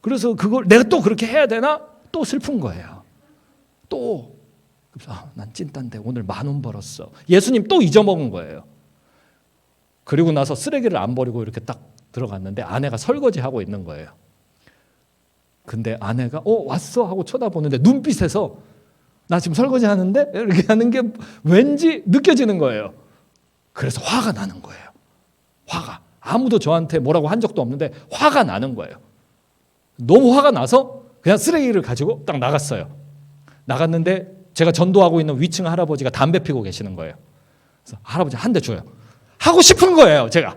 그래서 그걸 내가 또 그렇게 해야 되나? 또 슬픈 거예요. 또 난 찐딴데 오늘 10,000원 벌었어. 예수님 또 잊어먹은 거예요. 그리고 나서 쓰레기를 안 버리고 이렇게 딱 들어갔는데 아내가 설거지하고 있는 거예요. 근데 아내가 왔어 하고 쳐다보는데 눈빛에서 나 지금 설거지 하는데 이렇게 하는 게 왠지 느껴지는 거예요. 그래서 화가 나는 거예요. 화가. 아무도 저한테 뭐라고 한 적도 없는데 화가 나는 거예요. 너무 화가 나서 그냥 쓰레기를 가지고 딱 나갔어요. 나갔는데 제가 전도하고 있는 위층 할아버지가 담배 피고 계시는 거예요. 그래서 할아버지 한 대 줘요. 하고 싶은 거예요, 제가.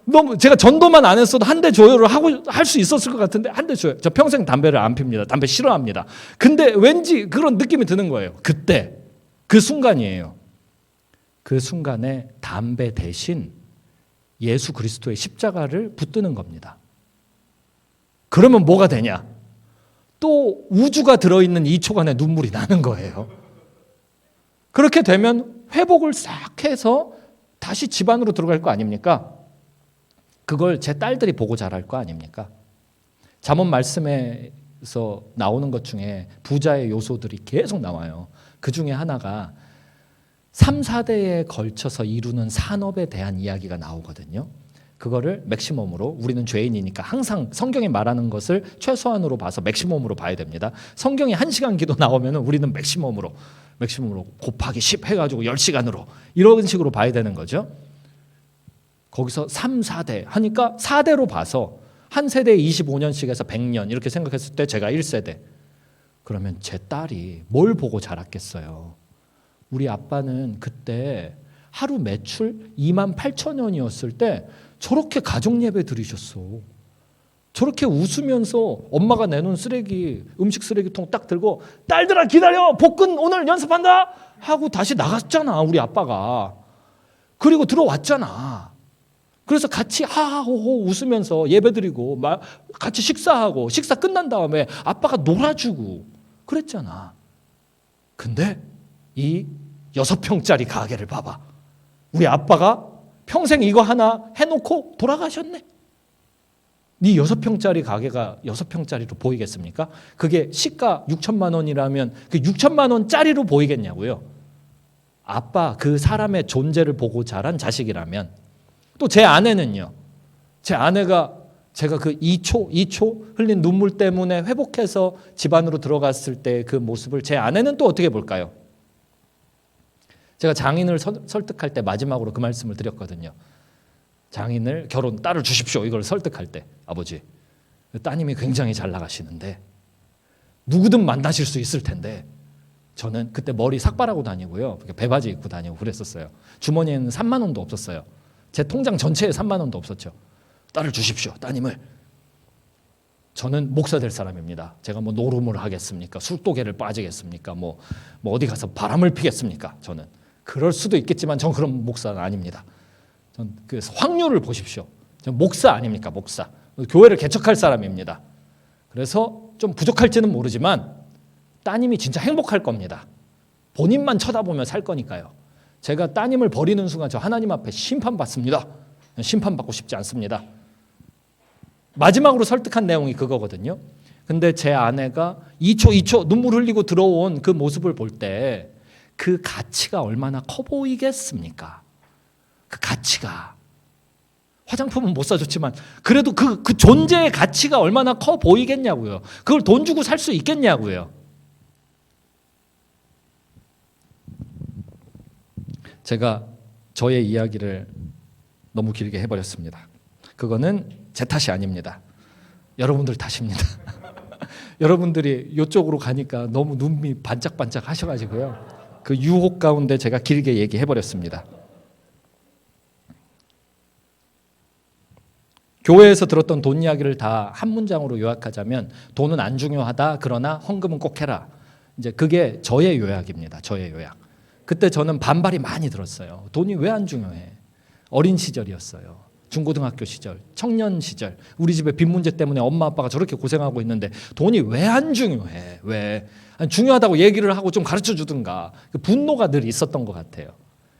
너무 제가 전도만 안 했어도 한 대 줘요를 할 수 있었을 것 같은데 한 대 줘요. 저 평생 담배를 안 핍니다. 담배 싫어합니다. 근데 왠지 그런 느낌이 드는 거예요. 그때 그 순간이에요. 그 순간에 담배 대신 예수 그리스도의 십자가를 붙드는 겁니다. 그러면 뭐가 되냐? 또 우주가 들어있는 2초간의 눈물이 나는 거예요. 그렇게 되면 회복을 싹 해서 다시 집 안으로 들어갈 거 아닙니까? 그걸 제 딸들이 보고 자랄 거 아닙니까? 잠언 말씀에서 나오는 것 중에 부자의 요소들이 계속 나와요. 그 중에 하나가 3, 4대에 걸쳐서 이루는 산업에 대한 이야기가 나오거든요. 그거를 맥시멈으로, 우리는 죄인이니까 항상 성경이 말하는 것을 최소한으로 봐서 맥시멈으로 봐야 됩니다. 성경이 1시간 기도 나오면 우리는 맥시멈으로 곱하기 10 해가지고 10시간으로 이런 식으로 봐야 되는 거죠. 거기서 3, 4대 하니까 4대로 봐서 한 세대에 25년씩 해서 100년 이렇게 생각했을 때 제가 1세대. 그러면 제 딸이 뭘 보고 자랐겠어요. 우리 아빠는 그때 하루 매출 28,000원이었을 때 저렇게 가정 예배 드리셨어. 저렇게 웃으면서 엄마가 내놓은 쓰레기, 음식 쓰레기통 딱 들고 딸들아 기다려, 복근 오늘 연습한다 하고 다시 나갔잖아, 우리 아빠가. 그리고 들어왔잖아. 그래서 같이 하하호호 웃으면서 예배드리고 같이 식사하고, 식사 끝난 다음에 아빠가 놀아주고 그랬잖아. 근데 이 6평짜리 가게를 봐봐. 우리 아빠가 평생 이거 하나 해놓고 돌아가셨네. 네 6평짜리 가게가 6평짜리로 보이겠습니까? 그게 시가 6천만 원이라면 그 6천만 원짜리로 보이겠냐고요. 아빠 그 사람의 존재를 보고 자란 자식이라면. 또 제 아내는요. 제 아내가 제가 그 2초 흘린 눈물 때문에 회복해서 집 안으로 들어갔을 때 그 모습을 제 아내는 또 어떻게 볼까요? 제가 장인을 설득할 때 마지막으로 그 말씀을 드렸거든요. 장인을 딸을 주십시오. 이걸 설득할 때 아버지, 따님이 굉장히 잘 나가시는데 누구든 만나실 수 있을 텐데 저는 그때 머리 삭발하고 다니고요. 배바지 입고 다니고 그랬었어요. 주머니에는 3만 원도 없었어요. 제 통장 전체에 3만 원도 없었죠. 딸을 주십시오. 따님을. 저는 목사 될 사람입니다. 제가 뭐 노름을 하겠습니까? 술도개를 빠지겠습니까? 뭐 어디 가서 바람을 피겠습니까? 저는 그럴 수도 있겠지만 전 그런 목사는 아닙니다. 전 그 확률을 보십시오. 전 목사 아닙니까? 목사. 교회를 개척할 사람입니다. 그래서 좀 부족할지는 모르지만 따님이 진짜 행복할 겁니다. 본인만 쳐다보며 살 거니까요. 제가 따님을 버리는 순간 저 하나님 앞에 심판받습니다. 심판받고 싶지 않습니다. 마지막으로 설득한 내용이 그거거든요. 근데 제 아내가 2초 눈물 흘리고 들어온 그 모습을 볼 때 그 가치가 얼마나 커 보이겠습니까? 그 가치가. 화장품은 못 사줬지만 그래도 그 존재의 가치가 얼마나 커 보이겠냐고요. 그걸 돈 주고 살 수 있겠냐고요. 제가 저의 이야기를 너무 길게 해버렸습니다. 그거는 제 탓이 아닙니다. 여러분들 탓입니다. 여러분들이 이쪽으로 가니까 너무 눈이 반짝반짝 하셔가지고요. 그 유혹 가운데 제가 길게 얘기해버렸습니다. 교회에서 들었던 돈 이야기를 다 한 문장으로 요약하자면 돈은 안 중요하다. 그러나 헌금은 꼭 해라. 이제 그게 저의 요약입니다. 저의 요약. 그때 저는 반발이 많이 들었어요. 돈이 왜 안 중요해? 어린 시절이었어요. 중고등학교 시절, 청년 시절. 우리 집에 빚 문제 때문에 엄마 아빠가 저렇게 고생하고 있는데 돈이 왜 안 중요해? 왜? 아니, 중요하다고 얘기를 하고 좀 가르쳐 주든가. 그 분노가 늘 있었던 것 같아요.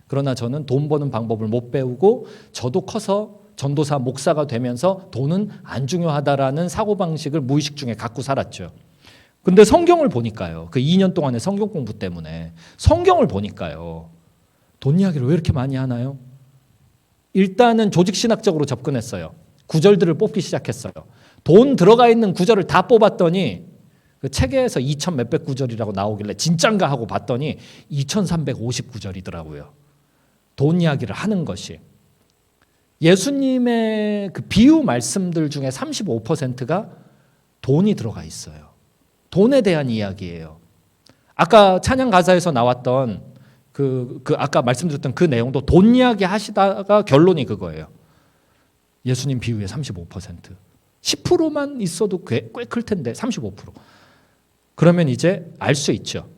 그러나 저는 돈 버는 방법을 못 배우고 저도 커서 전도사 목사가 되면서 돈은 안 중요하다라는 사고방식을 무의식 중에 갖고 살았죠. 근데 성경을 보니까요. 그 2년 동안의 성경 공부 때문에 성경을 보니까요. 돈 이야기를 왜 이렇게 많이 하나요? 일단은 조직신학적으로 접근했어요. 구절들을 뽑기 시작했어요. 돈 들어가 있는 구절을 다 뽑았더니 그 책에서 2,000 몇백 구절이라고 나오길래 진짠가 하고 봤더니 2,350구절이더라고요. 돈 이야기를 하는 것이. 예수님의 그 비유 말씀들 중에 35%가 돈이 들어가 있어요. 돈에 대한 이야기예요. 아까 찬양 가사에서 나왔던 그 아까 말씀드렸던 그 내용도 돈 이야기 하시다가 결론이 그거예요. 예수님 비유의 35%. 10%만 있어도 꽤 클 텐데 35%. 그러면 이제 알 수 있죠.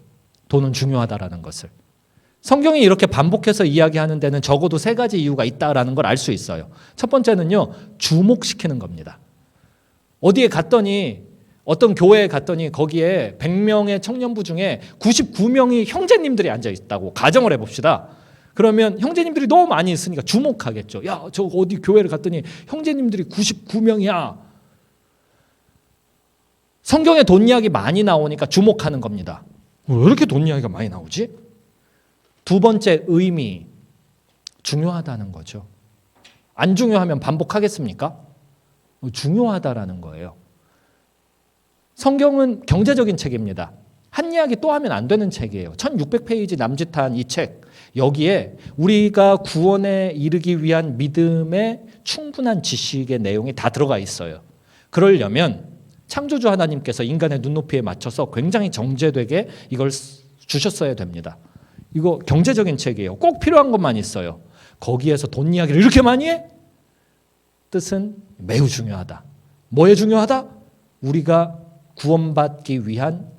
돈은 중요하다라는 것을. 성경이 이렇게 반복해서 이야기하는 데는 적어도 3가지 이유가 있다라는 걸 알 수 있어요. 첫 번째는요. 주목시키는 겁니다. 어디에 갔더니 어떤 교회에 갔더니 거기에 100명의 청년부 중에 99명이 형제님들이 앉아 있다고 가정을 해봅시다. 그러면 형제님들이 너무 많이 있으니까 주목하겠죠. 야, 저 어디 교회를 갔더니 형제님들이 99명이야. 성경에 돈 이야기 많이 나오니까 주목하는 겁니다. 왜 이렇게 돈 이야기가 많이 나오지? 두 번째 의미, 중요하다는 거죠. 안 중요하면 반복하겠습니까? 중요하다라는 거예요. 성경은 경제적인 책입니다. 한 이야기 또 하면 안 되는 책이에요. 1600페이지 남짓한 이 책. 여기에 우리가 구원에 이르기 위한 믿음의 충분한 지식의 내용이 다 들어가 있어요. 그러려면 창조주 하나님께서 인간의 눈높이에 맞춰서 굉장히 정제되게 이걸 주셨어야 됩니다. 이거 경제적인 책이에요. 꼭 필요한 것만 있어요. 거기에서 돈 이야기를 이렇게 많이 해? 뜻은 매우 중요하다. 뭐에 중요하다? 우리가 구원받기 위한,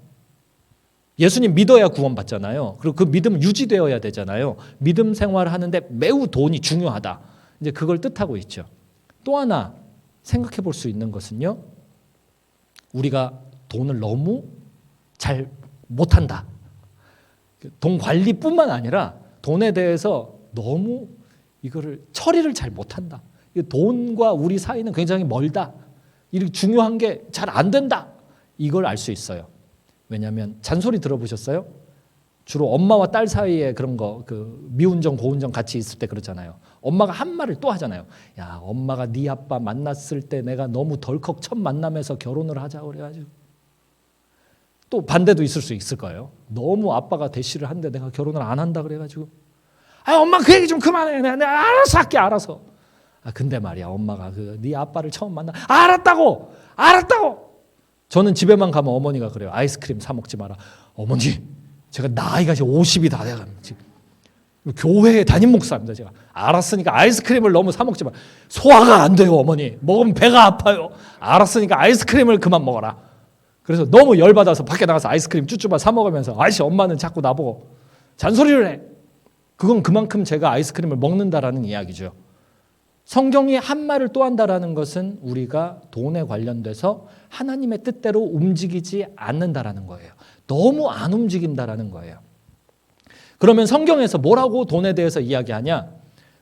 예수님 믿어야 구원받잖아요. 그리고 그 믿음 유지되어야 되잖아요. 믿음 생활을 하는데 매우 돈이 중요하다. 이제 그걸 뜻하고 있죠. 또 하나 생각해 볼 수 있는 것은요. 우리가 돈을 너무 잘 못한다. 돈 관리뿐만 아니라 돈에 대해서 너무 이거를 처리를 잘 못한다. 돈과 우리 사이는 굉장히 멀다. 이렇게 중요한 게 잘 안 된다. 이걸 알 수 있어요. 왜냐하면 잔소리 들어보셨어요? 주로 엄마와 딸 사이에 그런 거, 그 미운정, 고운정 같이 있을 때 그러잖아요. 엄마가 한 말을 또 하잖아요. 야, 엄마가 네 아빠 만났을 때 내가 너무 덜컥 첫 만남에서 결혼을 하자 그래가지고. 또 반대도 있을 수 있을 거예요. 너무 아빠가 대시를 한데 내가 결혼을 안 한다 그래가지고. 아, 엄마 그 얘기 좀 그만해. 내가 알아서 할게, 알아서. 아, 근데 말이야, 엄마가 네 아빠를 처음 만나. 알았다고. 저는 집에만 가면 어머니가 그래요. 아이스크림 사 먹지 마라. 어머니, 제가 나이가 이제 50이 다 돼갑니다. 지금 교회에 담임 목사입니다. 제가 알았으니까 아이스크림을 너무 사 먹지 마. 소화가 안 돼요, 어머니. 먹으면 배가 아파요. 알았으니까 아이스크림을 그만 먹어라. 그래서 너무 열받아서 밖에 나가서 아이스크림 쭈쭈바 사 먹으면서 아이씨, 엄마는 자꾸 나보고 잔소리를 해. 그건 그만큼 제가 아이스크림을 먹는다라는 이야기죠. 성경이 한 말을 또 한다라는 것은 우리가 돈에 관련돼서 하나님의 뜻대로 움직이지 않는다라는 거예요. 너무 안 움직인다라는 거예요. 그러면 성경에서 뭐라고 돈에 대해서 이야기하냐?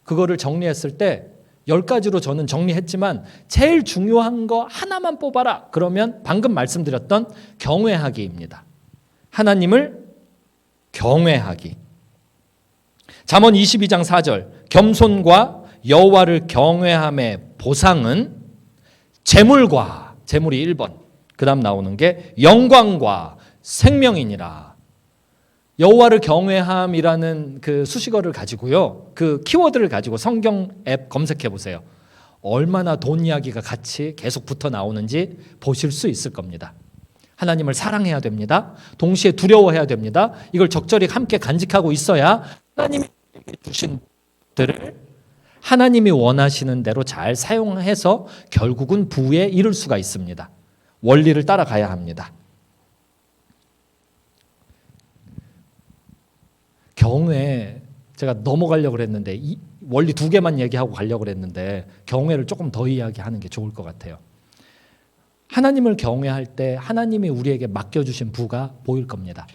그거를 정리했을 때 10가지로 저는 정리했지만 제일 중요한 거 하나만 뽑아라. 그러면 방금 말씀드렸던 경외하기입니다. 하나님을 경외하기. 잠언 22장 4절 겸손과 여호와를 경외함의 보상은 재물과, 재물이 1번, 그 다음 나오는 게 영광과 생명이니라. 여호와를 경외함이라는 그 수식어를 가지고요, 그 키워드를 가지고 성경 앱 검색해 보세요. 얼마나 돈 이야기가 같이 계속 붙어 나오는지 보실 수 있을 겁니다. 하나님을 사랑해야 됩니다. 동시에 두려워해야 됩니다. 이걸 적절히 함께 간직하고 있어야 하나님이 주신 들을 하나님이 원하시는 대로 잘 사용해서 결국은 부에 이를 수가 있습니다. 원리를 따라가야 합니다. 경외, 제가 넘어가려고 했는데 이 원리 2개만 얘기하고 가려고 했는데 경외를 조금 더 이야기하는 게 좋을 것 같아요. 하나님을 경외할 때 하나님이 우리에게 맡겨주신 부가 보일 겁니다.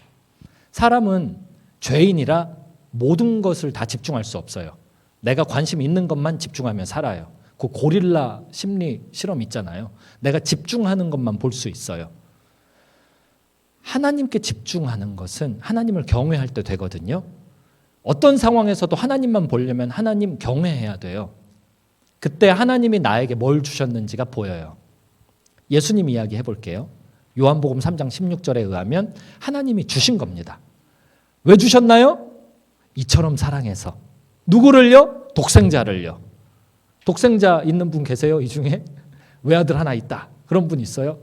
사람은 죄인이라 모든 것을 다 집중할 수 없어요. 내가 관심 있는 것만 집중하면 살아요. 그 고릴라 심리 실험 있잖아요. 내가 집중하는 것만 볼 수 있어요. 하나님께 집중하는 것은 하나님을 경외할 때 되거든요. 어떤 상황에서도 하나님만 보려면 하나님 경외해야 돼요. 그때 하나님이 나에게 뭘 주셨는지가 보여요. 예수님 이야기 해볼게요. 요한복음 3장 16절에 의하면 하나님이 주신 겁니다. 왜 주셨나요? 이처럼 사랑해서. 누구를요? 독생자를요. 독생자 있는 분 계세요? 이 중에? 외아들 하나 있다. 그런 분 있어요?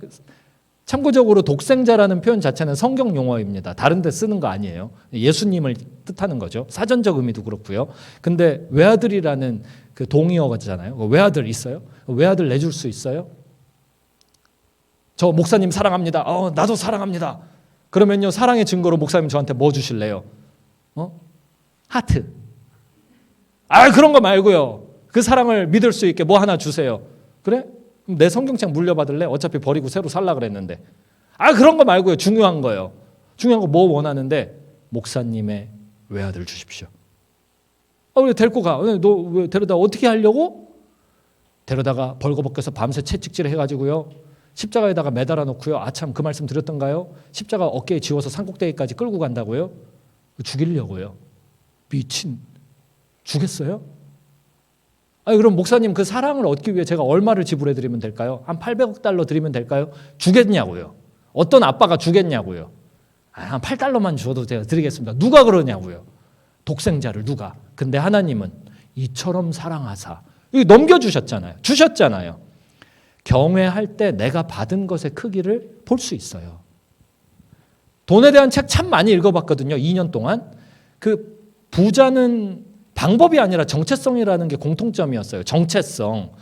참고적으로 독생자라는 표현 자체는 성경 용어입니다. 다른 데 쓰는 거 아니에요. 예수님을 뜻하는 거죠. 사전적 의미도 그렇고요. 근데 외아들이라는 그 동의어잖아요. 외아들 있어요? 외아들 내줄 수 있어요? 저 목사님 사랑합니다. 나도 사랑합니다. 그러면요, 사랑의 증거로 목사님 저한테 뭐 주실래요? 하트. 그런 거 말고요. 그 사랑을 믿을 수 있게 뭐 하나 주세요. 그래? 내 성경책 물려받을래? 어차피 버리고 새로 살라 그랬는데. 그런 거 말고요. 중요한 거요. 중요한 거 뭐 원하는데? 목사님의 외아들 주십시오. 왜 데리고 가? 너 왜 데려다 어떻게 하려고? 데려다가 벌거벗겨서 밤새 채찍질 해가지고요. 십자가에다가 매달아 놓고요. 참 그 말씀 드렸던가요? 십자가 어깨에 지워서 산꼭대기까지 끌고 간다고요? 죽이려고요. 미친. 주겠어요? 그럼 목사님 그 사랑을 얻기 위해 제가 얼마를 지불해 드리면 될까요? 한 800억 달러 드리면 될까요? 주겠냐고요. 어떤 아빠가 주겠냐고요. 한 8달러만 주어도 제가 드리겠습니다. 누가 그러냐고요. 독생자를 누가. 근데 하나님은 이처럼 사랑하사. 이거 넘겨주셨잖아요. 주셨잖아요. 경외할 때 내가 받은 것의 크기를 볼 수 있어요. 돈에 대한 책 참 많이 읽어봤거든요. 2년 동안. 그 부자는 방법이 아니라 정체성이라는 게 공통점이었어요. 정체성.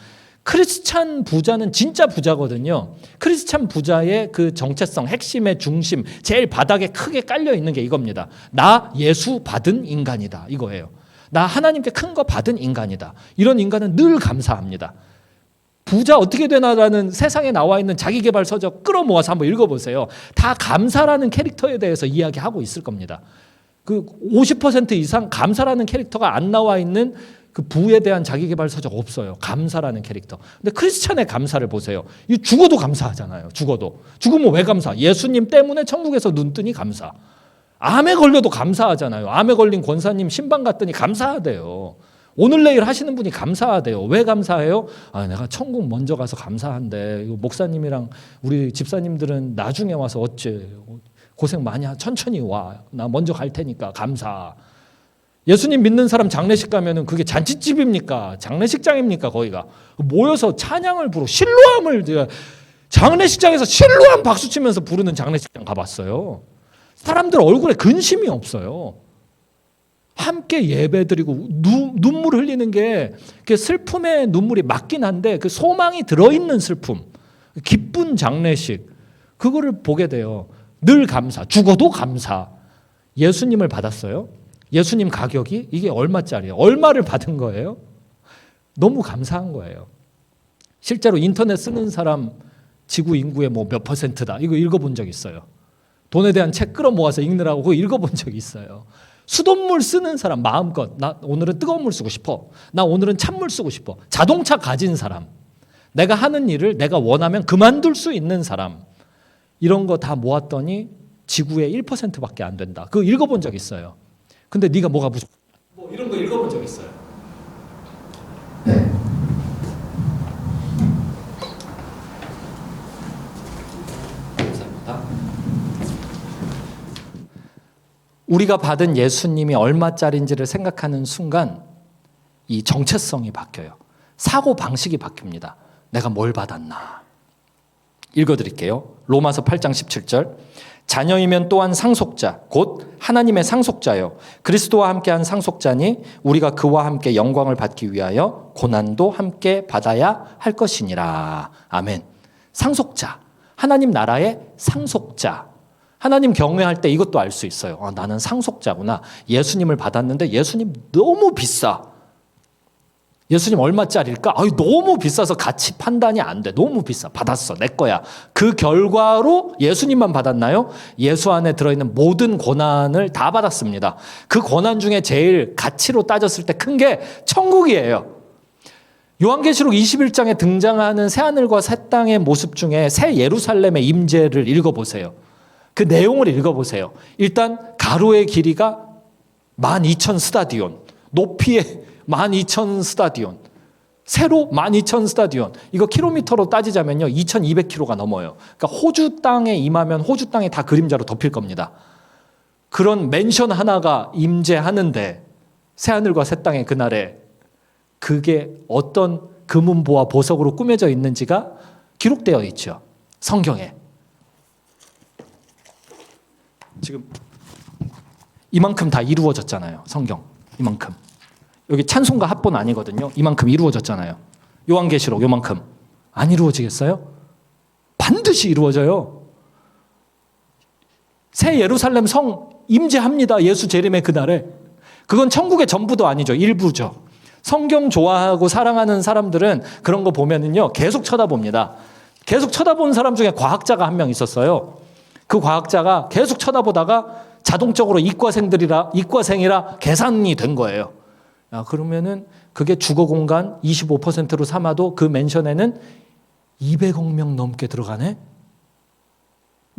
크리스찬 부자는 진짜 부자거든요. 크리스찬 부자의 그 정체성, 핵심의 중심, 제일 바닥에 크게 깔려 있는 게 이겁니다. 나 예수 받은 인간이다. 이거예요. 나 하나님께 큰 거 받은 인간이다. 이런 인간은 늘 감사합니다. 부자 어떻게 되나라는 세상에 나와 있는 자기계발 서적 끌어모아서 한번 읽어보세요. 다 감사라는 캐릭터에 대해서 이야기하고 있을 겁니다. 그 50% 이상 감사라는 캐릭터가 안 나와 있는 그 부에 대한 자기계발 서적 없어요. 감사라는 캐릭터. 근데 크리스찬의 감사를 보세요. 이 죽어도 감사하잖아요. 죽어도. 죽으면 왜 감사? 예수님 때문에 천국에서 눈 뜨니 감사. 암에 걸려도 감사하잖아요. 암에 걸린 권사님 신방 갔더니 감사하대요. 오늘 내일 하시는 분이 감사하대요. 왜 감사해요? 내가 천국 먼저 가서 감사한데 이거 목사님이랑 우리 집사님들은 나중에 와서 어째 고생 많이 천천히 와. 나 먼저 갈 테니까 감사. 예수님 믿는 사람 장례식 가면은 그게 잔치집입니까? 장례식장입니까? 거기가 모여서 찬양을 부르고 실로암을 장례식장에서 실로암 박수 치면서 부르는 장례식장 가봤어요. 사람들 얼굴에 근심이 없어요. 함께 예배드리고 눈물 흘리는 게 슬픔의 눈물이 맞긴 한데 그 소망이 들어있는 슬픔, 기쁜 장례식, 그거를 보게 돼요. 늘 감사, 죽어도 감사. 예수님을 받았어요. 예수님 가격이 이게 얼마짜리예요? 얼마를 받은 거예요? 너무 감사한 거예요. 실제로 인터넷 쓰는 사람 지구 인구의 뭐 몇 %다. 이거 읽어본 적 있어요. 돈에 대한 책 끌어모아서 읽느라고 그거 읽어본 적이 있어요. 수돗물 쓰는 사람 마음껏 나 오늘은 뜨거운 물 쓰고 싶어. 나 오늘은 찬물 쓰고 싶어. 자동차 가진 사람. 내가 하는 일을 내가 원하면 그만둘 수 있는 사람. 이런 거 다 모았더니 지구의 1%밖에 안 된다. 그거 읽어본 적 있어요. 근데 네가 뭐가 부족해? 뭐 이런 거 읽어본 적 있어요. 네. 감사합니다. 우리가 받은 예수님이 얼마짜리인지를 생각하는 순간 이 정체성이 바뀌어요. 사고 방식이 바뀝니다. 내가 뭘 받았나? 읽어드릴게요. 로마서 8장 17절. 자녀이면 또한 상속자 곧 하나님의 상속자요 그리스도와 함께한 상속자니 우리가 그와 함께 영광을 받기 위하여 고난도 함께 받아야 할 것이니라. 아멘. 상속자, 하나님 나라의 상속자. 하나님 경외할 때 이것도 알 수 있어요. 나는 상속자구나. 예수님을 받았는데 예수님 너무 비싸. 예수님 얼마짜리일까? 너무 비싸서 가치 판단이 안 돼. 너무 비싸. 받았어. 내 거야. 그 결과로 예수님만 받았나요? 예수 안에 들어있는 모든 고난을 다 받았습니다. 그 고난 중에 제일 가치로 따졌을 때 큰 게 천국이에요. 요한계시록 21장에 등장하는 새하늘과 새 땅의 모습 중에 새 예루살렘의 임재를 읽어보세요. 그 내용을 읽어보세요. 일단 가로의 길이가 12,000 스타디온, 높이에 12,000 스타디온, 세로 12,000 스타디온. 이거 킬로미터로 따지자면요 2,200km가 넘어요. 그러니까 호주 땅에 임하면 호주 땅에 다 그림자로 덮일 겁니다. 그런 맨션 하나가 임재하는데 새하늘과 새 땅의 그날에 그게 어떤 금은보화 보석으로 꾸며져 있는지가 기록되어 있죠. 성경에. 지금 이만큼 다 이루어졌잖아요. 성경 이만큼. 여기 찬송가 합본 아니거든요. 이만큼 이루어졌잖아요. 요한계시록 요만큼. 안 이루어지겠어요? 반드시 이루어져요. 새 예루살렘 성 임재합니다. 예수 재림의 그날에. 그건 천국의 전부도 아니죠. 일부죠. 성경 좋아하고 사랑하는 사람들은 그런 거 보면은요 계속 쳐다봅니다. 계속 쳐다본 사람 중에 과학자가 한 명 있었어요. 그 과학자가 계속 쳐다보다가 자동적으로 이과생이라 계산이 된 거예요. 그러면은 그게 주거 공간 25%로 삼아도 그 맨션에는 200억 명 넘게 들어가네?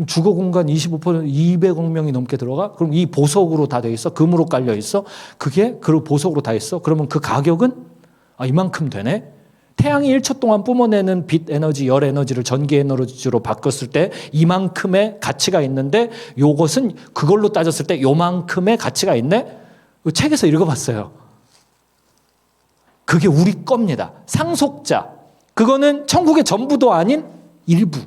주거 공간 25% 200억 명이 넘게 들어가? 그럼 이 보석으로 다 돼 있어? 금으로 깔려 있어? 그게 그 보석으로 다 있어? 그러면 그 가격은 이만큼 되네? 태양이 1초 동안 뿜어내는 빛 에너지, 열 에너지를 전기 에너지로 바꿨을 때 이만큼의 가치가 있는데 요것은 그걸로 따졌을 때 요만큼의 가치가 있네? 책에서 읽어봤어요. 그게 우리 겁니다. 상속자. 그거는 천국의 전부도 아닌 일부.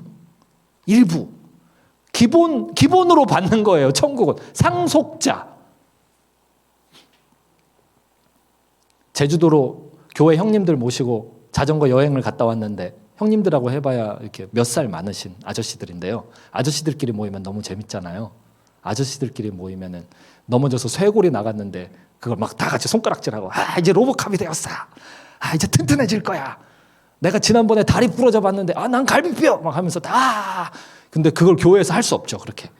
기본으로 받는 거예요. 천국은. 상속자. 제주도로 교회 형님들 모시고 자전거 여행을 갔다 왔는데 형님들하고 해봐야 이렇게 몇 살 많으신 아저씨들인데요. 아저씨들끼리 모이면 너무 재밌잖아요. 아저씨들끼리 모이면은 넘어져서 쇄골이 나갔는데 그걸 막 다 같이 손가락질하고 이제 로봇캅이 되었어. 이제 튼튼해질 거야. 내가 지난번에 다리 부러져 봤는데 난 갈비뼈 막 하면서 다. 근데 그걸 교회에서 할 수 없죠. 그렇게.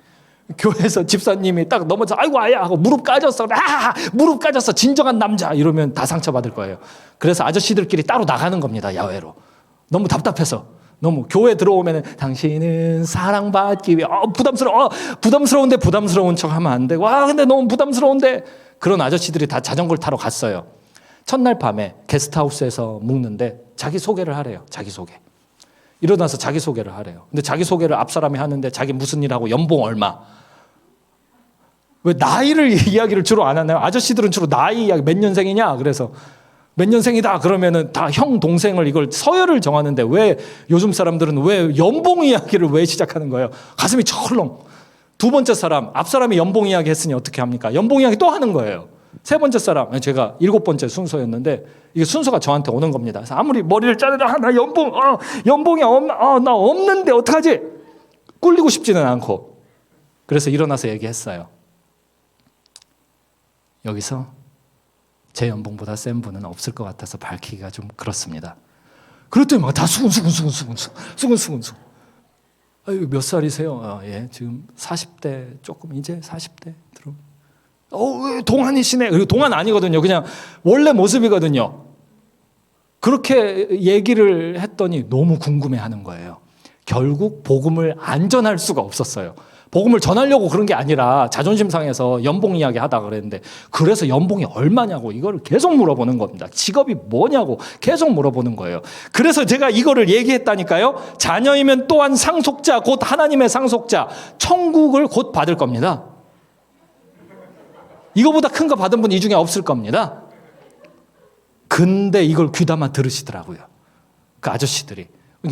교회에서 집사님이 딱 넘어져 아이고 아야 하고 무릎 까졌어. 무릎 까졌어. 진정한 남자 이러면 다 상처받을 거예요. 그래서 아저씨들끼리 따로 나가는 겁니다. 야외로. 너무 답답해서. 너무 교회 들어오면은 당신은 사랑받기 위해 부담스러운데 부담스러운 척 하면 안 돼. 근데 너무 부담스러운데 그런 아저씨들이 다 자전거를 타러 갔어요. 첫날 밤에 게스트하우스에서 묵는데 자기소개를 하래요. 자기소개. 일어나서 자기소개를 하래요. 근데 자기소개를 앞사람이 하는데 자기 무슨 일하고 연봉 얼마. 왜 나이를 이야기를 주로 안 하나요? 아저씨들은 주로 나이 이야기 몇 년생이냐? 그래서 몇 년생이다 그러면은 다 형 동생을 이걸 서열을 정하는데 왜 요즘 사람들은 왜 연봉 이야기를 왜 시작하는 거예요? 가슴이 철렁. 두 번째 사람, 앞 사람이 연봉 이야기 했으니 어떻게 합니까? 연봉 이야기 또 하는 거예요. 세 번째 사람, 제가 7번째 순서였는데 이게 순서가 저한테 오는 겁니다. 그래서 아무리 머리를 자르라 나 연봉이 나 없는데 어떡하지? 꿀리고 싶지는 않고 그래서 일어나서 얘기했어요. 여기서 제 연봉보다 센 분은 없을 것 같아서 밝히기가 좀 그렇습니다. 그랬더니 막 다 수근수근. 아유, 몇 살이세요? 예, 지금 40대 조금 이제 40대 들어. 동안이시네. 그리고 동안 아니거든요. 그냥 원래 모습이거든요. 그렇게 얘기를 했더니 너무 궁금해하는 거예요. 결국 복음을 안 전할 수가 없었어요. 복음을 전하려고 그런 게 아니라 자존심 상해서 연봉 이야기 하다 그랬는데 그래서 연봉이 얼마냐고 이거를 계속 물어보는 겁니다. 직업이 뭐냐고 계속 물어보는 거예요. 그래서 제가 이거를 얘기했다니까요. 자녀이면 또한 상속자 곧 하나님의 상속자 천국을 곧 받을 겁니다. 이거보다 큰 거 받은 분 이 중에 없을 겁니다. 근데 이걸 귀담아 들으시더라고요. 그 아저씨들이.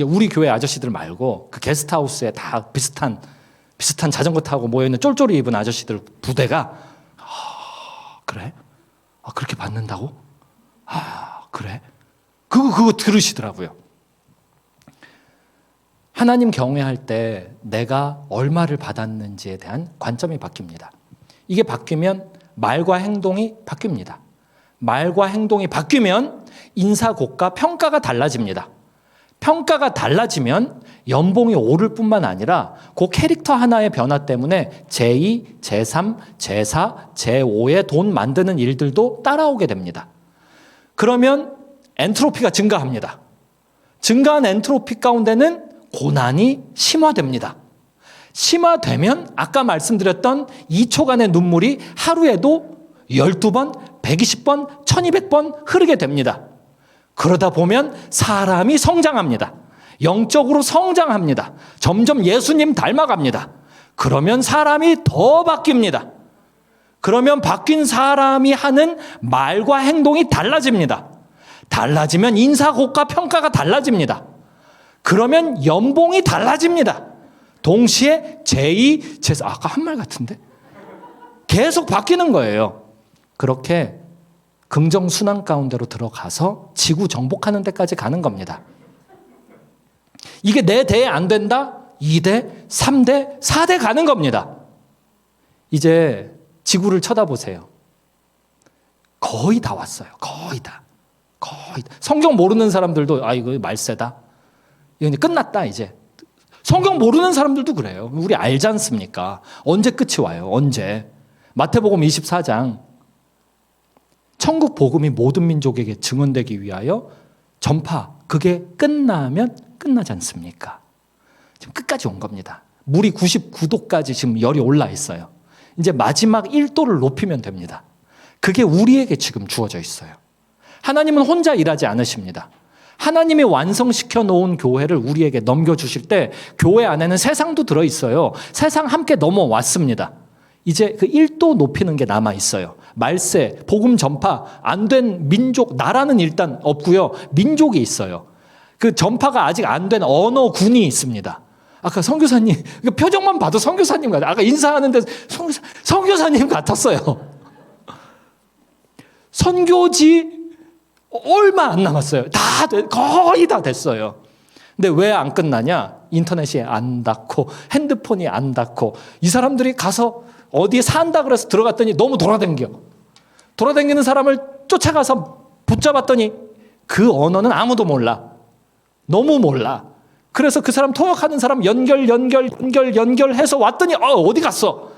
우리 교회 아저씨들 말고 그 게스트하우스에 다 비슷한 자전거 타고 모여있는 쫄쫄이 입은 아저씨들 부대가 그래? 그렇게 받는다고? 그래? 그거 들으시더라고요. 하나님 경외할 때 내가 얼마를 받았는지에 대한 관점이 바뀝니다. 이게 바뀌면 말과 행동이 바뀝니다. 말과 행동이 바뀌면 인사고과 평가가 달라집니다. 평가가 달라지면 연봉이 오를 뿐만 아니라 그 캐릭터 하나의 변화 때문에 제2, 제3, 제4, 제5의 돈 만드는 일들도 따라오게 됩니다. 그러면 엔트로피가 증가합니다. 증가한 엔트로피 가운데는 고난이 심화됩니다. 심화되면 아까 말씀드렸던 2초간의 눈물이 하루에도 12번, 120번, 1200번 흐르게 됩니다. 그러다 보면 사람이 성장합니다. 영적으로 성장합니다. 점점 예수님 닮아갑니다. 그러면 사람이 더 바뀝니다. 그러면 바뀐 사람이 하는 말과 행동이 달라집니다. 달라지면 인사고과 평가가 달라집니다. 그러면 연봉이 달라집니다. 동시에 제2, 제3, 아까 한 말 같은데? 계속 바뀌는 거예요. 그렇게 긍정순환 가운데로 들어가서 지구 정복하는 데까지 가는 겁니다. 이게 내 대에 안 된다? 2대, 3대, 4대 가는 겁니다. 이제 지구를 쳐다보세요. 거의 다 왔어요. 거의 다. 성경 모르는 사람들도 이거 말세다. 이거 이제 끝났다 이제. 성경 모르는 사람들도 그래요. 우리 알지 않습니까? 언제 끝이 와요? 언제? 마태복음 24장 천국 복음이 모든 민족에게 증언되기 위하여 전파 그게 끝나면 끝나지 않습니까? 지금 끝까지 온 겁니다. 물이 99도까지 지금 열이 올라 있어요. 이제 마지막 1도를 높이면 됩니다. 그게 우리에게 지금 주어져 있어요. 하나님은 혼자 일하지 않으십니다. 하나님이 완성시켜 놓은 교회를 우리에게 넘겨주실 때 교회 안에는 세상도 들어있어요. 세상 함께 넘어왔습니다. 이제 그 1도 높이는 게 남아 있어요. 말세, 복음 전파 안 된 민족, 나라는 일단 없고요. 민족이 있어요. 그 전파가 아직 안 된 언어군이 있습니다. 아까 선교사님, 표정만 봐도 선교사님 같아요. 아까 인사하는데 선교사님 같았어요. 선교지 얼마 안 남았어요. 거의 다 됐어요. 근데 왜 안 끝나냐? 인터넷이 안 닿고 핸드폰이 안 닿고 이 사람들이 가서 어디에 산다 그래서 들어갔더니 너무 돌아다니는 사람을 쫓아가서 붙잡았더니 그 언어는 아무도 몰라. 너무 몰라. 그래서 그 사람 통역하는 사람 연결해서 왔더니 어디 갔어?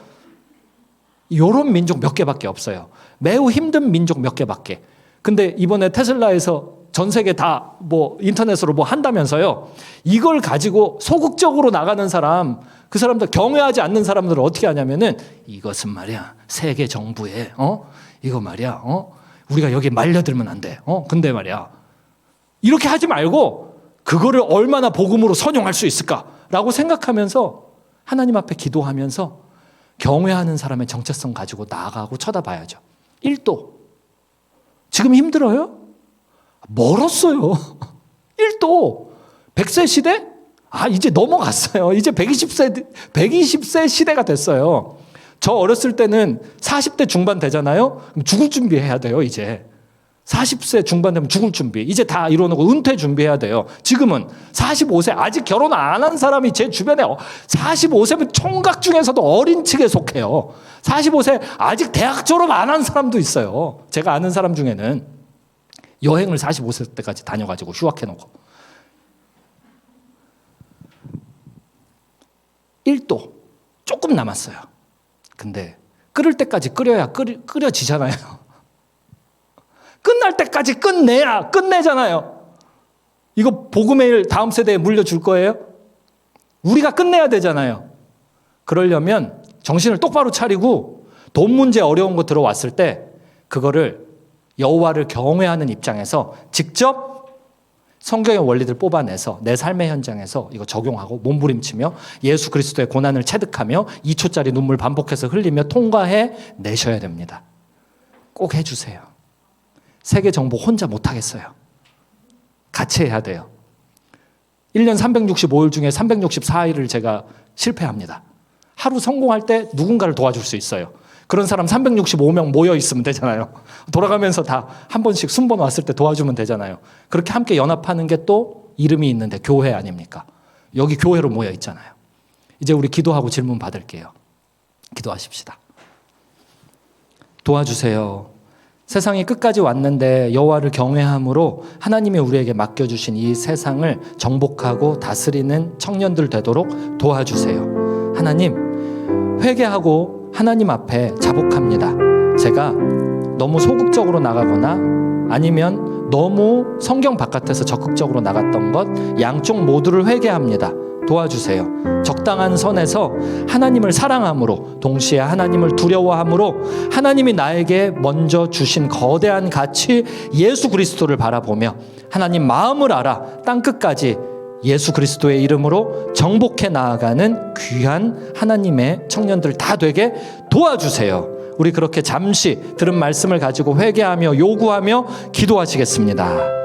이런 민족 몇 개밖에 없어요. 매우 힘든 민족 몇 개밖에. 근데 이번에 테슬라에서 전 세계 다 인터넷으로 한다면서요. 이걸 가지고 소극적으로 나가는 사람, 그 사람들 경외하지 않는 사람들은 어떻게 하냐면은 이것은 말이야 세계 정부에 이거 말이야 우리가 여기 말려들면 안 돼. 근데 말이야. 이렇게 하지 말고 그거를 얼마나 복음으로 선용할 수 있을까라고 생각하면서 하나님 앞에 기도하면서 경외하는 사람의 정체성 가지고 나아가고 쳐다봐야죠. 1도. 지금 힘들어요? 멀었어요. 1도. 100세 시대? 이제 넘어갔어요. 이제 120세 시대가 됐어요. 저 어렸을 때는 40대 중반 되잖아요. 그럼 죽을 준비해야 돼요, 이제. 40세 중반 되면 죽을 준비. 이제 다 이뤄놓고 은퇴 준비해야 돼요. 지금은 45세 아직 결혼 안 한 사람이 제 주변에 45세면 총각 중에서도 어린 층에 속해요. 45세 아직 대학 졸업 안 한 사람도 있어요. 제가 아는 사람 중에는 여행을 45세 때까지 다녀가지고 휴학해놓고. 1도 조금 남았어요. 근데 끓을 때까지 끓여야 끓여지잖아요. 끝날 때까지 끝내잖아요. 이거 복음의 일 다음 세대에 물려줄 거예요? 우리가 끝내야 되잖아요. 그러려면 정신을 똑바로 차리고 돈 문제 어려운 거 들어왔을 때 그거를 여호와를 경외하는 입장에서 직접 성경의 원리들 뽑아내서 내 삶의 현장에서 이거 적용하고 몸부림치며 예수 그리스도의 고난을 체득하며 2초짜리 눈물 반복해서 흘리며 통과해 내셔야 됩니다. 꼭 해주세요. 세계 정복 혼자 못하겠어요. 같이 해야 돼요. 1년 365일 중에 364일을 제가 실패합니다. 하루 성공할 때 누군가를 도와줄 수 있어요. 그런 사람 365명 모여 있으면 되잖아요. 돌아가면서 다 한 번씩 순번 왔을 때 도와주면 되잖아요. 그렇게 함께 연합하는 게 또 이름이 있는데 교회 아닙니까? 여기 교회로 모여 있잖아요. 이제 우리 기도하고 질문 받을게요. 기도하십시다. 도와주세요. 세상이 끝까지 왔는데 여호와를 경외함으로 하나님이 우리에게 맡겨주신 이 세상을 정복하고 다스리는 청년들 되도록 도와주세요. 하나님, 회개하고 하나님 앞에 자복합니다. 제가 너무 소극적으로 나가거나 아니면 너무 성경 바깥에서 적극적으로 나갔던 것 양쪽 모두를 회개합니다. 도와주세요. 적당한 선에서 하나님을 사랑함으로 동시에 하나님을 두려워함으로 하나님이 나에게 먼저 주신 거대한 가치 예수 그리스도를 바라보며 하나님 마음을 알아 땅끝까지 예수 그리스도의 이름으로 정복해 나아가는 귀한 하나님의 청년들 다 되게 도와주세요. 우리 그렇게 잠시 들은 말씀을 가지고 회개하며 요구하며 기도하시겠습니다.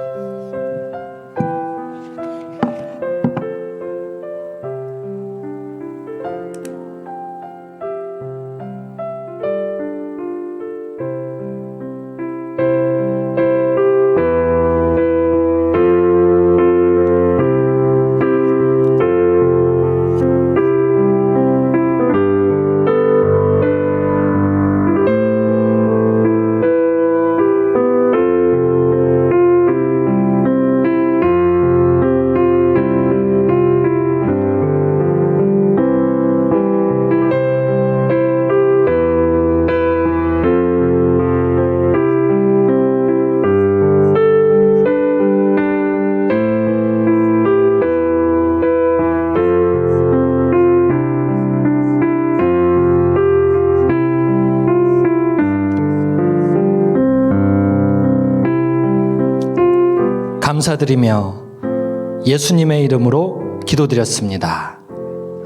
감사드리며 예수님의 이름으로 기도드렸습니다.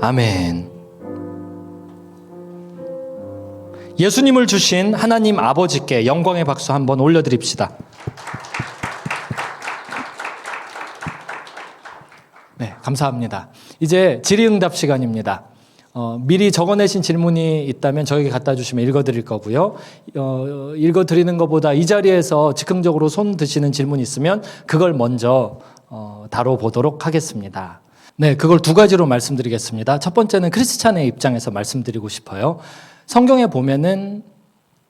아멘. 예수님을 주신 하나님 아버지께 영광의 박수 한번 올려드립시다. 네, 감사합니다. 이제 질의응답 시간입니다. 미리 적어내신 질문이 있다면 저에게 갖다 주시면 읽어드릴 거고요. 읽어드리는 것보다 이 자리에서 즉흥적으로 손 드시는 질문이 있으면 그걸 먼저 다뤄보도록 하겠습니다. 네, 그걸 두 가지로 말씀드리겠습니다. 첫 번째는 크리스찬의 입장에서 말씀드리고 싶어요. 성경에 보면은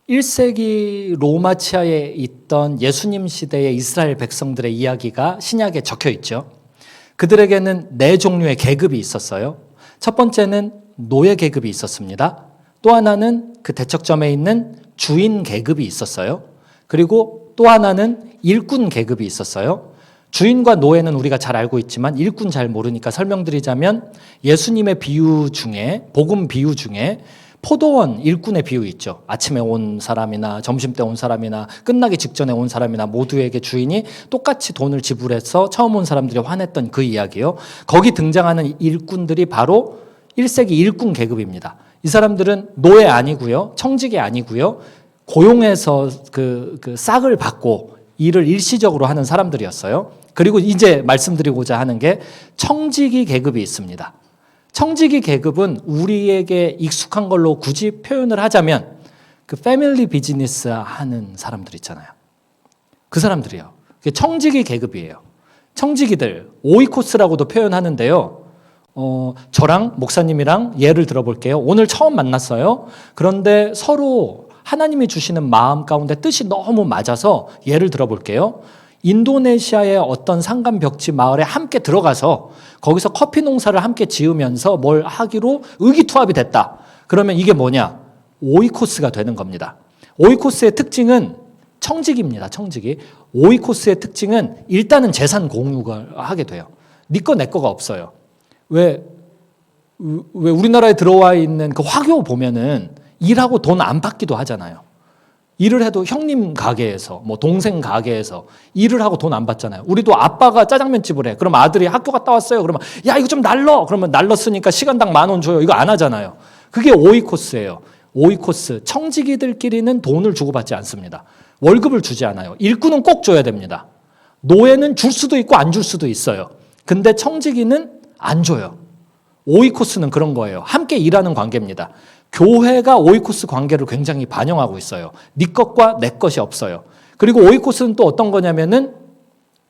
1세기 로마 치하에 있던 예수님 시대의 이스라엘 백성들의 이야기가 신약에 적혀 있죠. 그들에게는 네 종류의 계급이 있었어요. 첫 번째는 노예 계급이 있었습니다. 또 하나는 그 대척점에 있는 주인 계급이 있었어요. 그리고 또 하나는 일꾼 계급이 있었어요. 주인과 노예는 우리가 잘 알고 있지만 일꾼 잘 모르니까 설명드리자면 예수님의 비유 중에 복음 비유 중에 포도원 일꾼의 비유 있죠. 아침에 온 사람이나 점심때 온 사람이나 끝나기 직전에 온 사람이나 모두에게 주인이 똑같이 돈을 지불해서 처음 온 사람들이 화냈던 그 이야기예요. 거기 등장하는 일꾼들이 바로 1세기 일꾼 계급입니다. 이 사람들은 노예 아니고요. 청직이 아니고요. 고용해서 그 싹을 받고 일을 일시적으로 하는 사람들이었어요. 그리고 이제 말씀드리고자 하는 게 청지기 계급이 있습니다. 청지기 계급은 우리에게 익숙한 걸로 굳이 표현을 하자면 그 패밀리 비즈니스 하는 사람들 있잖아요. 그 사람들이요. 그게 청지기 계급이에요. 청지기들, 오이코스라고도 표현하는데요. 저랑 목사님이랑 예를 들어볼게요. 오늘 처음 만났어요. 그런데 서로 하나님이 주시는 마음 가운데 뜻이 너무 맞아서 예를 들어볼게요. 인도네시아의 어떤 산간 벽지 마을에 함께 들어가서 거기서 커피 농사를 함께 지으면서 뭘 하기로 의기투합이 됐다. 그러면 이게 뭐냐? 오이코스가 되는 겁니다. 오이코스의 특징은 청직입니다. 청직이. 오이코스의 특징은 일단은 재산 공유가 하게 돼요. 네 거 내 거가 없어요. 왜 우리나라에 들어와 있는 그 화교 보면은 일하고 돈 안 받기도 하잖아요. 일을 해도 형님 가게에서 뭐 동생 가게에서 일을 하고 돈 안 받잖아요. 우리도 아빠가 짜장면집을 해. 그럼 아들이 학교 갔다 왔어요. 그러면 야 이거 좀 날러. 그러면 날렀으니까 시간당 10,000원 줘요. 이거 안 하잖아요. 그게 오이코스예요. 오이코스. 청지기들끼리는 돈을 주고받지 않습니다. 월급을 주지 않아요. 일꾼은 꼭 줘야 됩니다. 노예는 줄 수도 있고 안 줄 수도 있어요. 근데 청지기는 안 줘요. 오이코스는 그런 거예요. 함께 일하는 관계입니다. 교회가 오이코스 관계를 굉장히 반영하고 있어요. 네 것과 내 것이 없어요. 그리고 오이코스는 또 어떤 거냐면은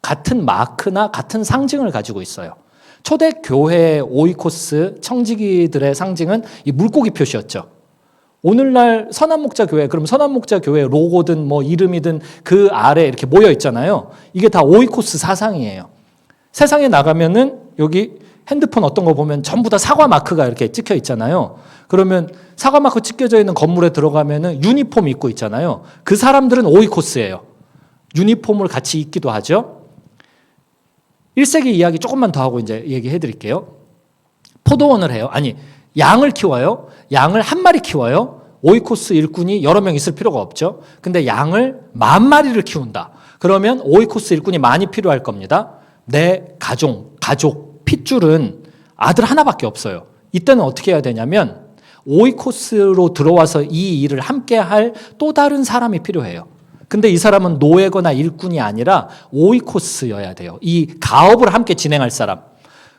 같은 마크나 같은 상징을 가지고 있어요. 초대 교회의 오이코스 청지기들의 상징은 이 물고기 표시였죠. 오늘날 선한목자교회, 그럼 선한목자교회 로고든 뭐 이름이든 그 아래 이렇게 모여 있잖아요. 이게 다 오이코스 사상이에요. 세상에 나가면은 여기 핸드폰 어떤 거 보면 전부 다 사과 마크가 이렇게 찍혀 있잖아요. 그러면 사과 마크 찍혀져 있는 건물에 들어가면은 유니폼 입고 있잖아요. 그 사람들은 오이코스예요. 유니폼을 같이 입기도 하죠. 1세기 이야기 조금만 더 하고 이제 얘기해 드릴게요. 포도원을 해요. 아니, 양을 키워요. 양을 한 마리 키워요. 오이코스 일꾼이 여러 명 있을 필요가 없죠. 근데 양을 10,000마리를 키운다. 그러면 오이코스 일꾼이 많이 필요할 겁니다. 내 가족, 핏줄은 아들 하나밖에 없어요. 이때는 어떻게 해야 되냐면 오이코스로 들어와서 이 일을 함께 할 또 다른 사람이 필요해요. 근데 이 사람은 노예거나 일꾼이 아니라 오이코스여야 돼요. 이 가업을 함께 진행할 사람.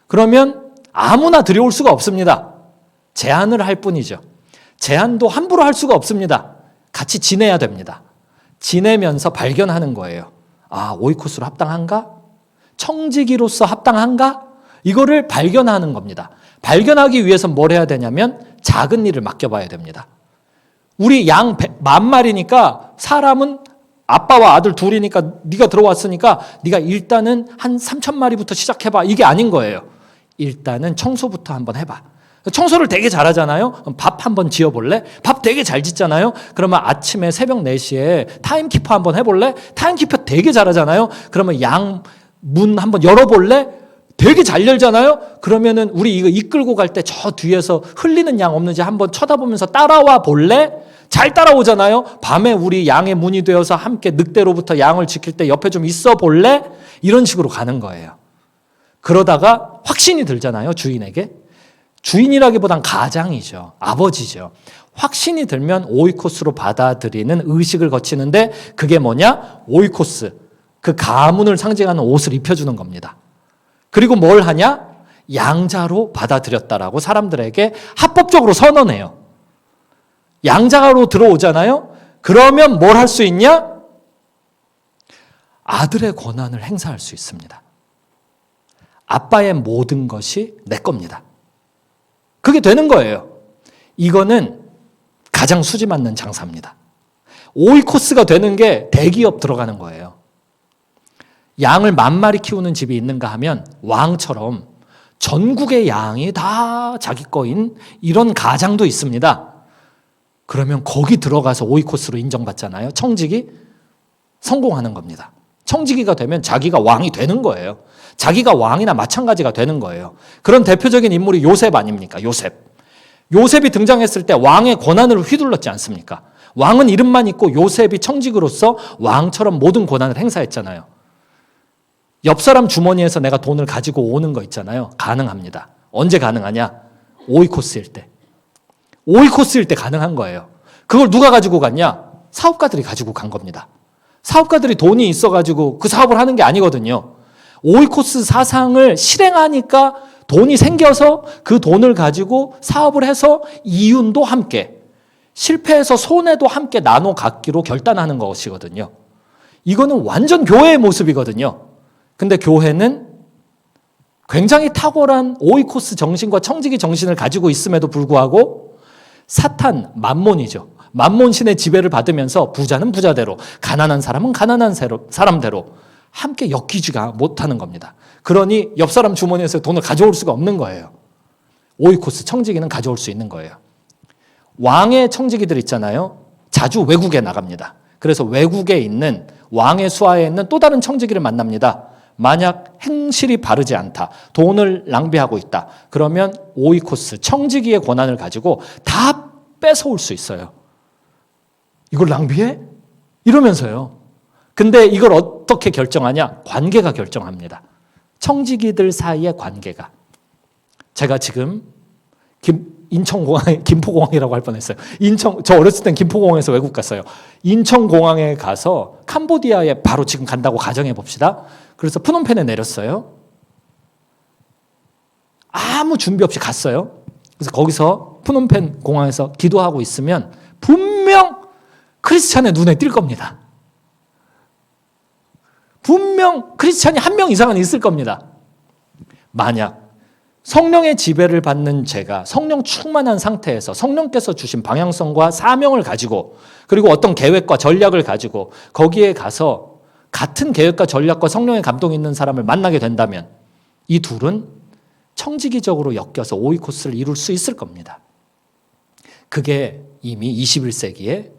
그러면 아무나 들여올 수가 없습니다. 제한을 할 뿐이죠. 제한도 함부로 할 수가 없습니다. 같이 지내야 됩니다. 지내면서 발견하는 거예요. 아, 오이코스로 합당한가? 청지기로서 합당한가? 이거를 발견하는 겁니다. 발견하기 위해서 뭘 해야 되냐면 작은 일을 맡겨봐야 됩니다. 우리 양 10,000마리니까 사람은 아빠와 아들 둘이니까 네가 들어왔으니까 네가 일단은 한 3,000마리부터 시작해봐. 이게 아닌 거예요. 일단은 청소부터 한번 해봐. 청소를 되게 잘하잖아요. 밥 한번 지어볼래? 밥 되게 잘 짓잖아요. 그러면 아침에 새벽 4시에 타임키퍼 한번 해볼래? 타임키퍼 되게 잘하잖아요. 그러면 양 문 한번 열어볼래? 되게 잘 열잖아요. 그러면은 우리 이거 이끌고 갈 때 저 뒤에서 흘리는 양 없는지 한번 쳐다보면서 따라와 볼래? 잘 따라오잖아요. 밤에 우리 양의 문이 되어서 함께 늑대로부터 양을 지킬 때 옆에 좀 있어 볼래? 이런 식으로 가는 거예요. 그러다가 확신이 들잖아요. 주인에게. 주인이라기보단 가장이죠. 아버지죠. 확신이 들면 오이코스로 받아들이는 의식을 거치는데 그게 뭐냐? 오이코스. 그 가문을 상징하는 옷을 입혀주는 겁니다. 그리고 뭘 하냐? 양자로 받아들였다라고 사람들에게 합법적으로 선언해요. 양자로 들어오잖아요. 그러면 뭘 할 수 있냐? 아들의 권한을 행사할 수 있습니다. 아빠의 모든 것이 내 겁니다. 그게 되는 거예요. 이거는 가장 수지 맞는 장사입니다. 오이코스가 되는 게 대기업 들어가는 거예요. 양을 10,000마리 키우는 집이 있는가 하면 왕처럼 전국의 양이 다 자기 거인 이런 가장도 있습니다. 그러면 거기 들어가서 오이코스로 인정받잖아요. 청직이 성공하는 겁니다. 청지기가 되면 자기가 왕이 되는 거예요. 자기가 왕이나 마찬가지가 되는 거예요. 그런 대표적인 인물이 요셉 아닙니까? 요셉. 요셉이 등장했을 때 왕의 권한을 휘둘렀지 않습니까? 왕은 이름만 있고 요셉이 청직으로서 왕처럼 모든 권한을 행사했잖아요. 옆 사람 주머니에서 내가 돈을 가지고 오는 거 있잖아요. 가능합니다. 언제 가능하냐? 오이코스일 때. 오이코스일 때 가능한 거예요. 그걸 누가 가지고 갔냐? 사업가들이 가지고 간 겁니다. 사업가들이 돈이 있어가지고 그 사업을 하는 게 아니거든요. 오이코스 사상을 실행하니까 돈이 생겨서 그 돈을 가지고 사업을 해서 이윤도 함께, 실패해서 손해도 함께 나눠 갖기로 결단하는 것이거든요. 이거는 완전 교회의 모습이거든요. 근데 교회는 굉장히 탁월한 오이코스 정신과 청지기 정신을 가지고 있음에도 불구하고 사탄, 만몬이죠. 만몬신의 지배를 받으면서 부자는 부자대로, 가난한 사람은 가난한 사람대로 함께 엮이지가 못하는 겁니다. 그러니 옆 사람 주머니에서 돈을 가져올 수가 없는 거예요. 오이코스 청지기는 가져올 수 있는 거예요. 왕의 청지기들 있잖아요. 자주 외국에 나갑니다. 그래서 외국에 있는 왕의 수하에 있는 또 다른 청지기를 만납니다. 만약 행실이 바르지 않다, 돈을 낭비하고 있다, 그러면 오이코스, 청지기의 권한을 가지고 다 뺏어올 수 있어요. 이걸 낭비해? 이러면서요. 근데 이걸 어떻게 결정하냐? 관계가 결정합니다. 청지기들 사이의 관계가. 제가 지금 인천공항에, 김포공항이라고 할 뻔했어요. 저 어렸을 땐 김포공항에서 외국 갔어요. 인천공항에 가서 캄보디아에 바로 지금 간다고 가정해 봅시다. 그래서 프놈펜에 내렸어요. 아무 준비 없이 갔어요. 그래서 거기서 프놈펜 공항에서 기도하고 있으면 분명 크리스찬의 눈에 띌 겁니다. 분명 크리스찬이 한 명 이상은 있을 겁니다. 만약 성령의 지배를 받는 제가 성령 충만한 상태에서 성령께서 주신 방향성과 사명을 가지고, 그리고 어떤 계획과 전략을 가지고 거기에 가서 같은 계획과 전략과 성령의 감동이 있는 사람을 만나게 된다면 이 둘은 청지기적으로 엮여서 오이코스를 이룰 수 있을 겁니다. 그게 이미 21세기에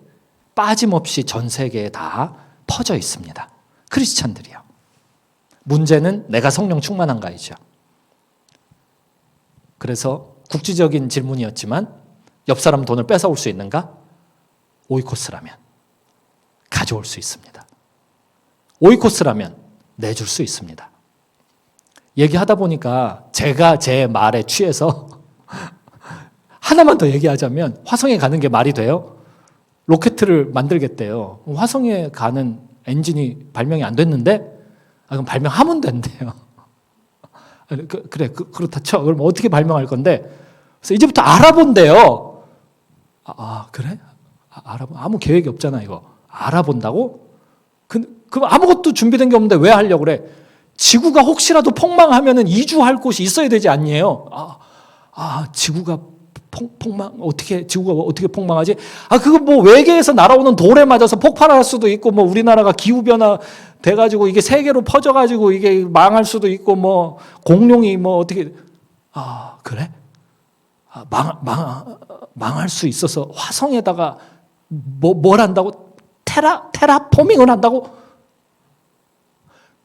빠짐없이 전 세계에 다 퍼져 있습니다. 크리스찬들이요. 문제는 내가 성령 충만한가이죠. 그래서 국지적인 질문이었지만 옆 사람 돈을 뺏어올 수 있는가? 오이코스라면 가져올 수 있습니다. 오이코스라면 내줄 수 있습니다. 얘기하다 보니까 제가 제 말에 취해서 하나만 더 얘기하자면, 화성에 가는 게 말이 돼요? 로켓을 만들겠대요. 화성에 가는 엔진이 발명이 안 됐는데 그럼 발명하면 된대요. 그래, 그렇다 쳐. 그럼 어떻게 발명할 건데? 그래서 이제부터 알아본대요. 그래? 아무 계획이 없잖아, 이거. 알아본다고? 그럼 아무것도 준비된 게 없는데 왜 하려고 그래? 지구가 혹시라도 폭망하면은 이주할 곳이 있어야 되지 않니에요? 지구가 지구가 어떻게 폭망하지? 그거 뭐 외계에서 날아오는 돌에 맞아서 폭발할 수도 있고, 뭐 우리나라가 기후변화 돼가지고 이게 세계로 퍼져가지고 이게 망할 수도 있고, 뭐 공룡이 뭐 어떻게, 그래? 망할 수 있어서 화성에다가 뭘 한다고? 테라포밍을 한다고?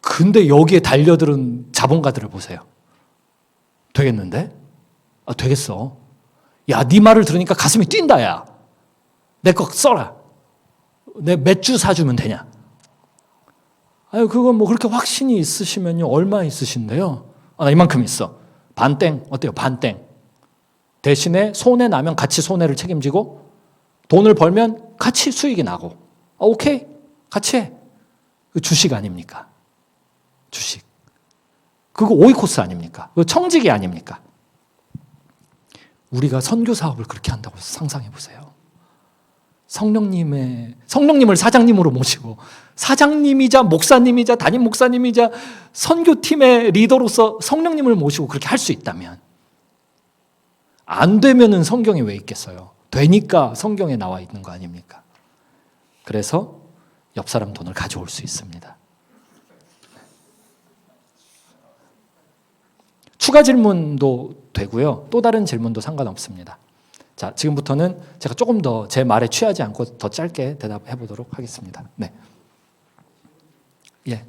근데 여기에 달려드는 자본가들을 보세요. 되겠는데? 되겠어. 야, 네 말을 들으니까 가슴이 뛴다, 야. 내 거 써라. 내 몇 주 사주면 되냐? 그건 뭐 그렇게 확신이 있으시면요. 얼마 있으신데요? 나 이만큼 있어. 반땡. 어때요? 반땡. 대신에 손해 나면 같이 손해를 책임지고, 돈을 벌면 같이 수익이 나고. 오케이. 같이 해. 주식 아닙니까? 주식. 그거 오이코스 아닙니까? 그거 청지기 아닙니까? 우리가 선교 사업을 그렇게 한다고 상상해 보세요. 성령님을 사장님으로 모시고, 사장님이자 목사님이자 담임 목사님이자 선교팀의 리더로서 성령님을 모시고 그렇게 할 수 있다면, 안 되면은 성경에 왜 있겠어요? 되니까 성경에 나와 있는 거 아닙니까? 그래서 옆 사람 돈을 가져올 수 있습니다. 추가 질문도 되고요. 또 다른 질문도 상관없습니다. 자, 지금부터는 제가 조금 더 제 말에 취하지 않고 더 짧게 대답해 보도록 하겠습니다. 네. 예.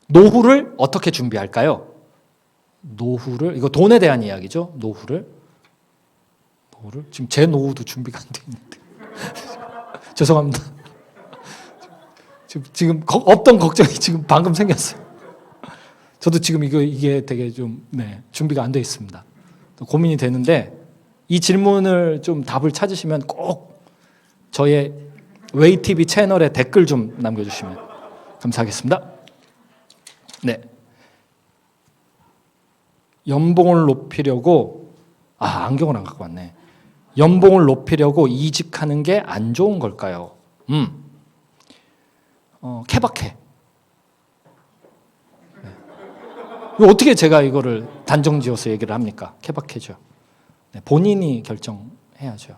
노후를 어떻게 준비할까요? 노후를, 이거 돈에 대한 이야기죠. 노후를 뭐를? 지금 제 노후도 준비가 안 돼 있는데. 죄송합니다. 지금 없던 걱정이 지금 방금 생겼어요. 저도 지금 이게 되게 좀 준비가 안 돼 있습니다. 고민이 되는데 이 질문을 좀 답을 찾으시면 꼭 저의 웨이TV 채널에 댓글 좀 남겨주시면 감사하겠습니다. 네. 연봉을 높이려고 안경을 안 갖고 왔네. 연봉을 높이려고 이직하는 게 안 좋은 걸까요? 케바케. 네. 어떻게 제가 이거를 단정지어서 얘기를 합니까? 케바케죠. 네, 본인이 결정해야죠.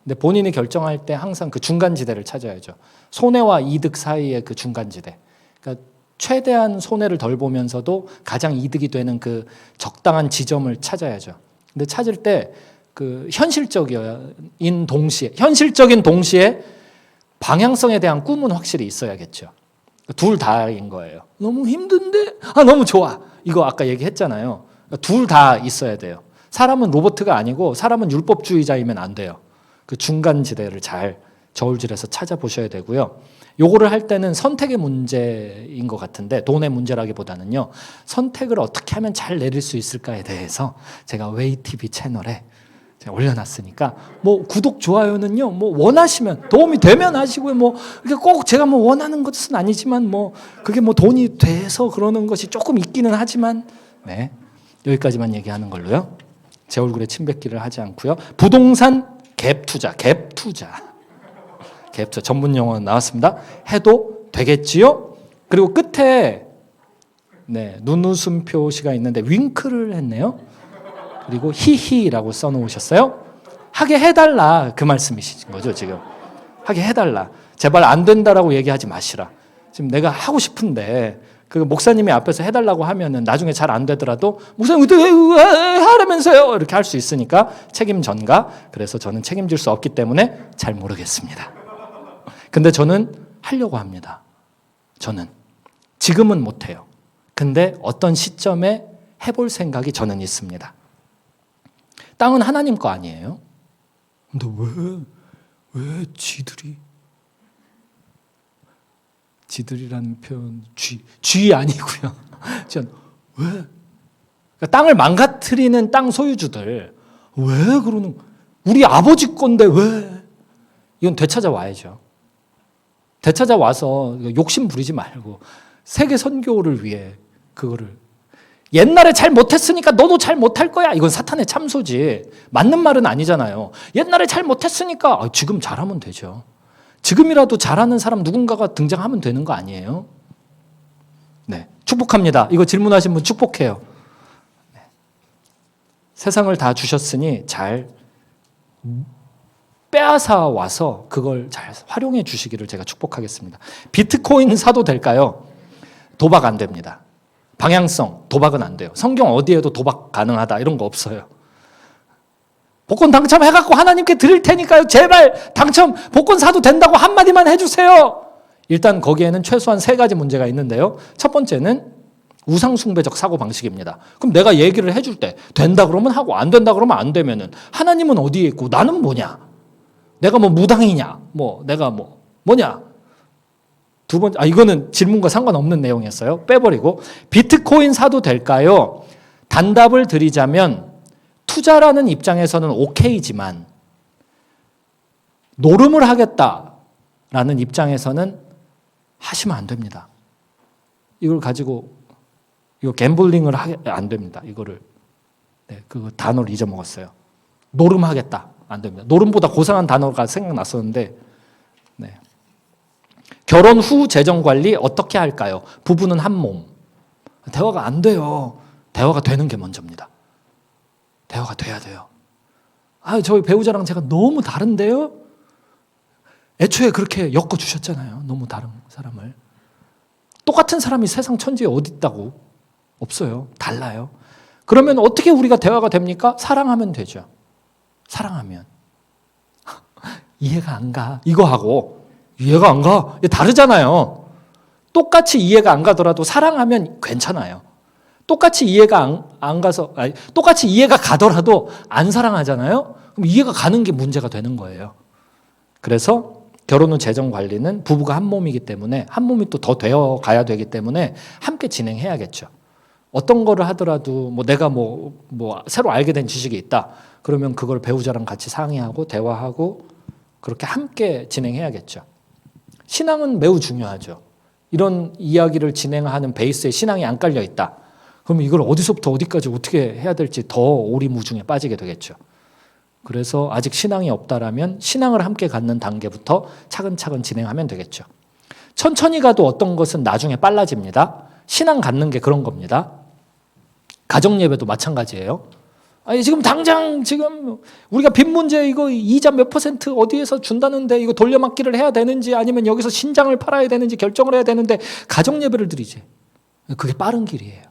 근데 본인이 결정할 때 항상 그 중간지대를 찾아야죠. 손해와 이득 사이의 그 중간지대. 그러니까 최대한 손해를 덜 보면서도 가장 이득이 되는 그 적당한 지점을 찾아야죠. 근데 찾을 때 그 현실적인 동시에 방향성에 대한 꿈은 확실히 있어야겠죠. 둘 다인 거예요. 너무 힘든데 너무 좋아. 이거 아까 얘기했잖아요. 둘 다 있어야 돼요. 사람은 로봇가 아니고 사람은 율법주의자이면 안 돼요. 그 중간지대를 잘 저울질해서 찾아보셔야 되고요. 요거를 할 때는 선택의 문제인 것 같은데 돈의 문제라기보다는요. 선택을 어떻게 하면 잘 내릴 수 있을까에 대해서 제가 웨이TV 채널에 제가 올려놨으니까 뭐 구독 좋아요는요. 뭐 원하시면 도움이 되면 하시고요. 뭐 이게 꼭 제가 뭐 원하는 것은 아니지만 뭐 그게 뭐 돈이 돼서 그러는 것이 조금 있기는 하지만 여기까지만 얘기하는 걸로요. 제 얼굴에 침 뱉기를 하지 않고요. 부동산 갭 투자 전문 용어 나왔습니다. 해도 되겠지요? 그리고 끝에 눈웃음 표시가 있는데 윙크를 했네요. 그리고 히히라고 써놓으셨어요. 하게 해달라 그 말씀이신 거죠 지금. 하게 해달라. 제발 안 된다라고 얘기하지 마시라. 지금 내가 하고 싶은데 그 목사님이 앞에서 해달라고 하면은 나중에 잘 안 되더라도 목사님 하라면서요 이렇게 할 수 있으니까 책임 전가. 그래서 저는 책임질 수 없기 때문에 잘 모르겠습니다. 근데 저는 하려고 합니다. 저는 지금은 못해요. 근데 어떤 시점에 해볼 생각이 저는 있습니다. 땅은 하나님 거 아니에요? 근데 왜 지들이라는 표현 쥐 아니고요. 왜? 그러니까 땅을 망가뜨리는 땅 소유주들 왜 그러는? 우리 아버지 건데 왜? 이건 되찾아와야죠. 되찾아와서 욕심 부리지 말고 세계 선교를 위해 그거를 옛날에 잘 못했으니까 너도 잘 못할 거야. 이건 사탄의 참소지. 맞는 말은 아니잖아요. 옛날에 잘 못했으니까 지금 잘하면 되죠. 지금이라도 잘하는 사람 누군가가 등장하면 되는 거 아니에요? 네, 축복합니다. 이거 질문하신 분 축복해요. 세상을 다 주셨으니 잘 빼앗아 와서 그걸 잘 활용해 주시기를 제가 축복하겠습니다. 비트코인 사도 될까요? 도박 안 됩니다. 방향성, 도박은 안 돼요. 성경 어디에도 도박 가능하다 이런 거 없어요. 복권 당첨해갖고 하나님께 드릴 테니까요. 제발 복권 사도 된다고 한마디만 해주세요. 일단 거기에는 최소한 3가지 문제가 있는데요. 첫 번째는 우상숭배적 사고방식입니다. 그럼 내가 얘기를 해줄 때 된다 그러면 하고 안 된다 그러면 안 되면은 하나님은 어디에 있고 나는 뭐냐? 내가 뭐 무당이냐? 내가 뭐냐? 두 번째, 이거는 질문과 상관없는 내용이었어요. 빼버리고 비트코인 사도 될까요? 단답을 드리자면 투자라는 입장에서는 오케이지만 노름을 하겠다라는 입장에서는 하시면 안 됩니다. 이걸 가지고 갬블링을 안 됩니다. 이거를 그 단어를 잊어먹었어요. 노름하겠다 안 됩니다. 노름보다 고상한 단어가 생각났었는데 결혼 후 재정 관리 어떻게 할까요? 부부는 한 몸. 대화가 안 돼요. 대화가 되는 게 먼저입니다. 대화가 돼야 돼요. 저희 배우자랑 제가 너무 다른데요? 애초에 그렇게 엮어주셨잖아요. 너무 다른 사람을. 똑같은 사람이 세상 천지에 어디 있다고? 없어요. 달라요. 그러면 어떻게 우리가 대화가 됩니까? 사랑하면 되죠. 사랑하면. 이해가 안 가. 이거 하고 이해가 안 가. 다르잖아요. 똑같이 이해가 안 가더라도 사랑하면 괜찮아요. 똑같이 이해가 안 가서, 아니, 똑같이 이해가 가더라도 안 사랑하잖아요? 그럼 이해가 가는 게 문제가 되는 거예요. 그래서 결혼 후 재정 관리는 부부가 한 몸이기 때문에, 한 몸이 또 더 되어 가야 되기 때문에 함께 진행해야겠죠. 어떤 거를 하더라도 내가 새로 알게 된 지식이 있다. 그러면 그걸 배우자랑 같이 상의하고 대화하고 그렇게 함께 진행해야겠죠. 신앙은 매우 중요하죠. 이런 이야기를 진행하는 베이스에 신앙이 안 깔려 있다. 그러면 이걸 어디서부터 어디까지 어떻게 해야 될지 더 오리무중에 빠지게 되겠죠. 그래서 아직 신앙이 없다라면 신앙을 함께 갖는 단계부터 차근차근 진행하면 되겠죠. 천천히 가도 어떤 것은 나중에 빨라집니다. 신앙 갖는 게 그런 겁니다. 가정 예배도 마찬가지예요. 아니 지금 당장 지금 우리가 빚 문제 이거 이자 몇 % 어디에서 준다는데 이거 돌려막기를 해야 되는지 아니면 여기서 신장을 팔아야 되는지 결정을 해야 되는데 가정 예배를 드리지. 그게 빠른 길이에요.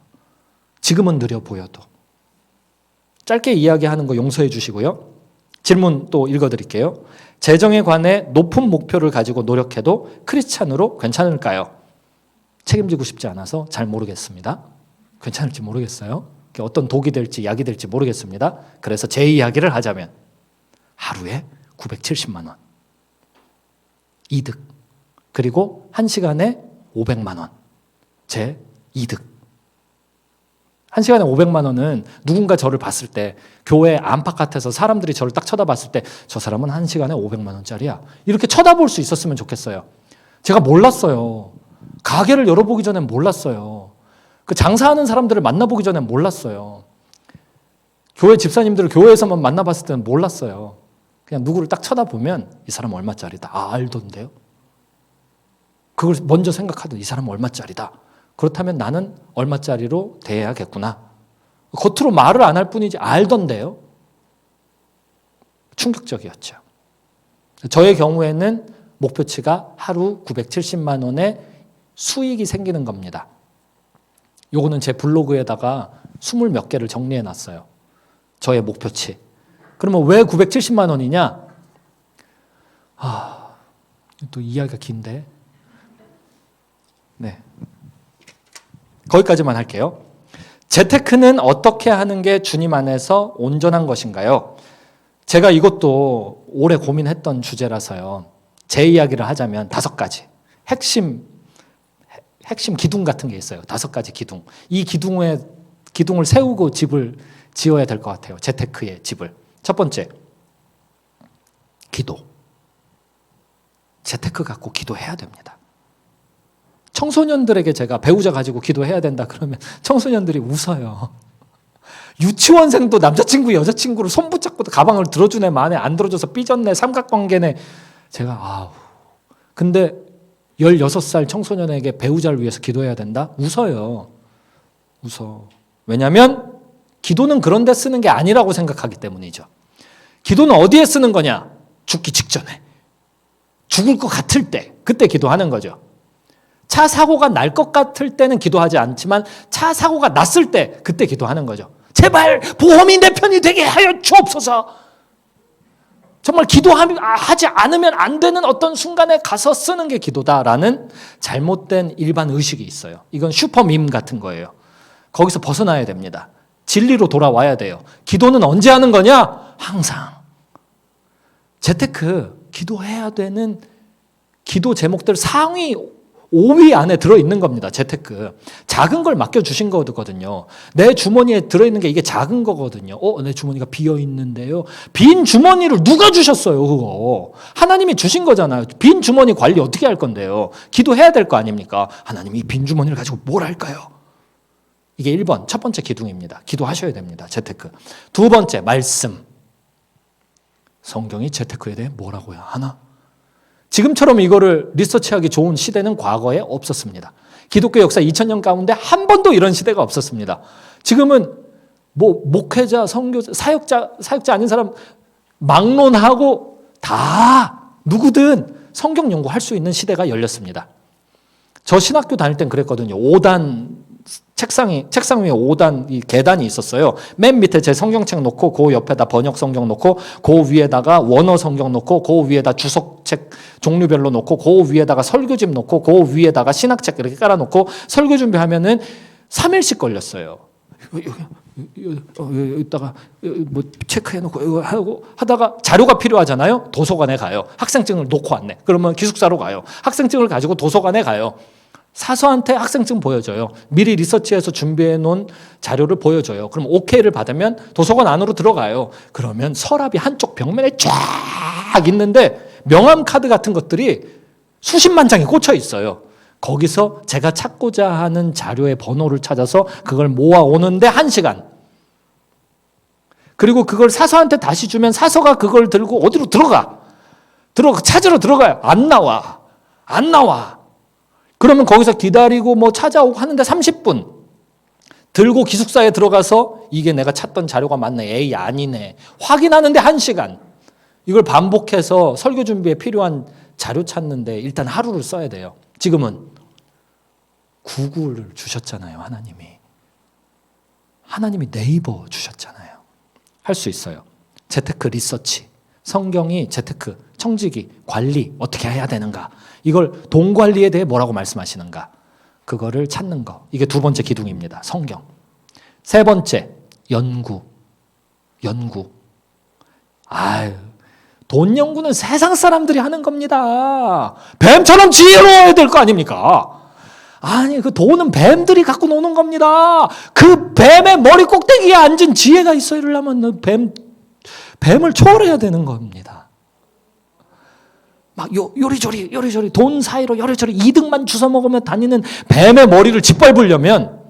지금은 느려 보여도. 짧게 이야기하는 거 용서해 주시고요. 질문 또 읽어드릴게요. 재정에 관해 높은 목표를 가지고 노력해도 크리스찬으로 괜찮을까요? 책임지고 싶지 않아서 잘 모르겠습니다. 괜찮을지 모르겠어요. 어떤 독이 될지 약이 될지 모르겠습니다. 그래서 제 이야기를 하자면 하루에 970만 원 이득, 그리고 1시간에 500만 원 제 이득. 1시간에 500만 원은 누군가 저를 봤을 때 교회 안팎 같아서 사람들이 저를 딱 쳐다봤을 때 저 사람은 1시간에 500만 원짜리야. 이렇게 쳐다볼 수 있었으면 좋겠어요. 제가 몰랐어요. 가게를 열어보기 전엔 몰랐어요. 그 장사하는 사람들을 만나보기 전엔 몰랐어요. 교회 집사님들을 교회에서만 만나봤을 때는 몰랐어요. 그냥 누구를 딱 쳐다보면 이 사람 얼마짜리다. 알던데요. 그걸 먼저 생각하던 이 사람 얼마짜리다. 그렇다면 나는 얼마짜리로 대해야겠구나. 겉으로 말을 안 할 뿐이지 알던데요. 충격적이었죠. 저의 경우에는 목표치가 하루 970만 원의 수익이 생기는 겁니다. 요거는 제 블로그에다가 20몇 개를 정리해 놨어요. 저의 목표치. 그러면 왜 970만 원이냐? 또 이야기가 긴데. 네. 거기까지만 할게요. 재테크는 어떻게 하는 게 주님 안에서 온전한 것인가요? 제가 이것도 오래 고민했던 주제라서요. 제 이야기를 하자면 5가지. 핵심 기둥 같은 게 있어요. 5가지 기둥. 이 기둥을 세우고 집을 지어야 될 것 같아요. 재테크의 집을. 첫 번째, 기도. 재테크 갖고 기도해야 됩니다. 청소년들에게 제가 배우자 가지고 기도해야 된다 그러면 청소년들이 웃어요. 유치원생도 남자친구 여자친구를 손 붙잡고 가방을 들어주네 마네 안 들어줘서 삐졌네 삼각관계네. 제가 근데 16살 청소년에게 배우자를 위해서 기도해야 된다? 웃어요. 웃어. 왜냐하면 기도는 그런 데 쓰는 게 아니라고 생각하기 때문이죠. 기도는 어디에 쓰는 거냐? 죽기 직전에. 죽을 것 같을 때 그때 기도하는 거죠. 차 사고가 날 것 같을 때는 기도하지 않지만 차 사고가 났을 때 그때 기도하는 거죠. 제발 보험이 내 편이 되게 하여 주옵소서. 정말 기도하지 않으면 안 되는 어떤 순간에 가서 쓰는 게 기도다라는 잘못된 일반 의식이 있어요. 이건 슈퍼밈 같은 거예요. 거기서 벗어나야 됩니다. 진리로 돌아와야 돼요. 기도는 언제 하는 거냐? 항상. 재테크 기도해야 되는 기도 제목들 상위 5위 안에 들어있는 겁니다. 재테크. 작은 걸 맡겨주신 거거든요. 내 주머니에 들어있는 게 이게 작은 거거든요. 내 주머니가 비어있는데요. 빈 주머니를 누가 주셨어요, 그거. 하나님이 주신 거잖아요. 빈 주머니 관리 어떻게 할 건데요. 기도해야 될 거 아닙니까? 하나님이 이 빈 주머니를 가지고 뭘 할까요? 이게 1번, 첫 번째 기둥입니다. 기도하셔야 됩니다. 재테크. 두 번째, 말씀. 성경이 재테크에 대해 뭐라고 해야 하나? 지금처럼 이거를 리서치하기 좋은 시대는 과거에 없었습니다. 기독교 역사 2000년 가운데 한 번도 이런 시대가 없었습니다. 지금은 목회자, 선교사, 사역자 아닌 사람 막론하고 다 누구든 성경 연구할 수 있는 시대가 열렸습니다. 저 신학교 다닐 땐 그랬거든요. 5단 책상 위에 5단 이 계단이 있었어요. 맨 밑에 제 성경책 놓고 그 옆에다 번역 성경 놓고 그 위에다가 원어 성경 놓고 그 위에다 주석책 종류별로 놓고 그 위에다가 설교집 놓고 그 위에다가 신학책 이렇게 깔아놓고 설교 준비하면은 3일씩 걸렸어요. 여기다가 뭐 체크해놓고 이거 하고 하다가 자료가 필요하잖아요. 도서관에 가요. 학생증을 놓고 왔네. 그러면 기숙사로 가요. 학생증을 가지고 도서관에 가요. 사서한테 학생증 보여줘요. 미리 리서치해서 준비해 놓은 자료를 보여줘요. 그럼 오케이를 받으면 도서관 안으로 들어가요. 그러면 서랍이 한쪽 벽면에 쫙 있는데 명함 카드 같은 것들이 수십만 장이 꽂혀 있어요. 거기서 제가 찾고자 하는 자료의 번호를 찾아서 그걸 모아오는데 1시간. 그리고 그걸 사서한테 다시 주면 사서가 그걸 들고 어디로 찾으러 들어가요. 안 나와. 그러면 거기서 기다리고 뭐 찾아오고 하는데 30분. 들고 기숙사에 들어가서 이게 내가 찾던 자료가 맞네. 에이, 아니네. 확인하는데 1시간. 이걸 반복해서 설교 준비에 필요한 자료 찾는데 일단 하루를 써야 돼요. 지금은 구글을 주셨잖아요. 하나님이 네이버 주셨잖아요. 할 수 있어요. 재테크 리서치, 성경이 재테크, 청지기, 관리 어떻게 해야 되는가, 이걸 돈 관리에 대해 뭐라고 말씀하시는가, 그거를 찾는 거. 이게 두 번째 기둥입니다. 성경. 세 번째, 연구. 돈 연구는 세상 사람들이 하는 겁니다. 뱀처럼 지혜로워야 될 거 아닙니까? 아니, 그 돈은 뱀들이 갖고 노는 겁니다. 그 뱀의 머리 꼭대기에 앉은 지혜가 있어야 하려면 뱀을 초월해야 되는 겁니다. 막 요리조리 돈 사이로 요리조리 이득만 주워 먹으며 다니는 뱀의 머리를 짓밟으려면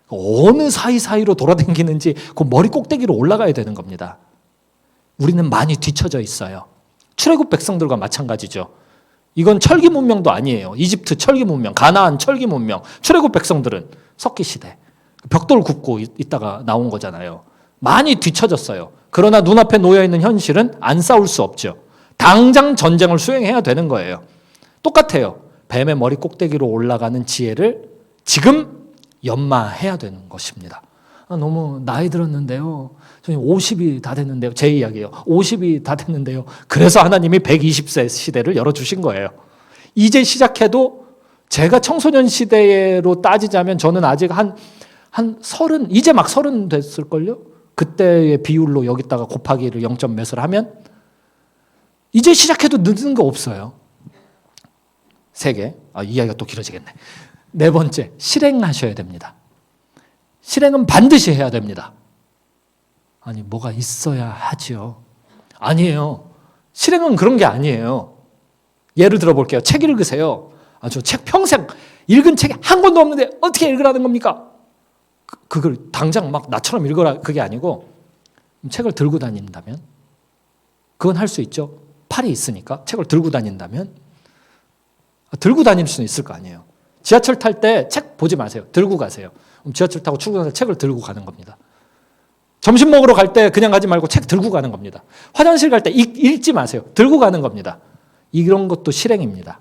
어느 사이로 돌아다니는지 그 머리 꼭대기로 올라가야 되는 겁니다. 우리는 많이 뒤처져 있어요. 출애굽 백성들과 마찬가지죠. 이건 철기 문명도 아니에요. 이집트 철기 문명, 가나안 철기 문명, 출애굽 백성들은 석기 시대 벽돌 굽고 있다가 나온 거잖아요. 많이 뒤처졌어요. 그러나 눈앞에 놓여있는 현실은 안 싸울 수 없죠. 당장 전쟁을 수행해야 되는 거예요. 똑같아요. 뱀의 머리 꼭대기로 올라가는 지혜를 지금 연마해야 되는 것입니다. 너무 나이 들었는데요. 저는 50이 다 됐는데요. 제 이야기예요. 50이 다 됐는데요. 그래서 하나님이 120세 시대를 열어주신 거예요. 이제 시작해도 제가 청소년 시대로 따지자면 저는 아직 한 30, 이제 막 30 됐을걸요? 그때의 비율로 여기다가 곱하기를 0점 몇을 하면 이제 시작해도 늦은 거 없어요. 3개. 이야기가 또 길어지겠네. 4번째, 실행하셔야 됩니다. 실행은 반드시 해야 됩니다. 아니, 뭐가 있어야 하지요. 아니에요. 실행은 그런 게 아니에요. 예를 들어 볼게요. 책 읽으세요. 저 책 평생 읽은 책이 한 권도 없는데 어떻게 읽으라는 겁니까? 그걸 당장 막 나처럼 읽어라, 그게 아니고 책을 들고 다닌다면 그건 할 수 있죠. 팔이 있으니까 책을 들고 다닌다면 들고 다닐 수는 있을 거 아니에요. 지하철 탈 때 책 보지 마세요. 들고 가세요. 지하철 타고 출근해서 책을 들고 가는 겁니다. 점심 먹으러 갈 때 그냥 가지 말고 책 들고 가는 겁니다. 화장실 갈 때 읽지 마세요. 들고 가는 겁니다. 이런 것도 실행입니다.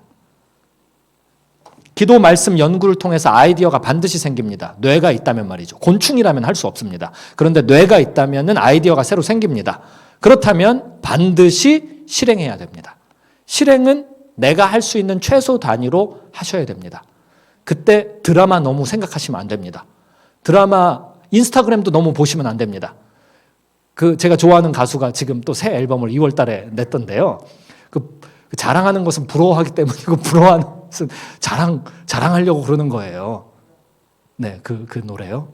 기도, 말씀, 연구를 통해서 아이디어가 반드시 생깁니다. 뇌가 있다면 말이죠. 곤충이라면 할 수 없습니다. 그런데 뇌가 있다면 아이디어가 새로 생깁니다. 그렇다면 반드시 실행해야 됩니다. 실행은 내가 할 수 있는 최소 단위로 하셔야 됩니다. 그때 드라마 너무 생각하시면 안 됩니다. 드라마, 인스타그램도 너무 보시면 안 됩니다. 제가 좋아하는 가수가 지금 또 새 앨범을 2월 달에 냈던데요. 그 자랑하는 것은 부러워하기 때문이고 부러워하는 것은 자랑하려고 그러는 거예요. 네, 그 노래요.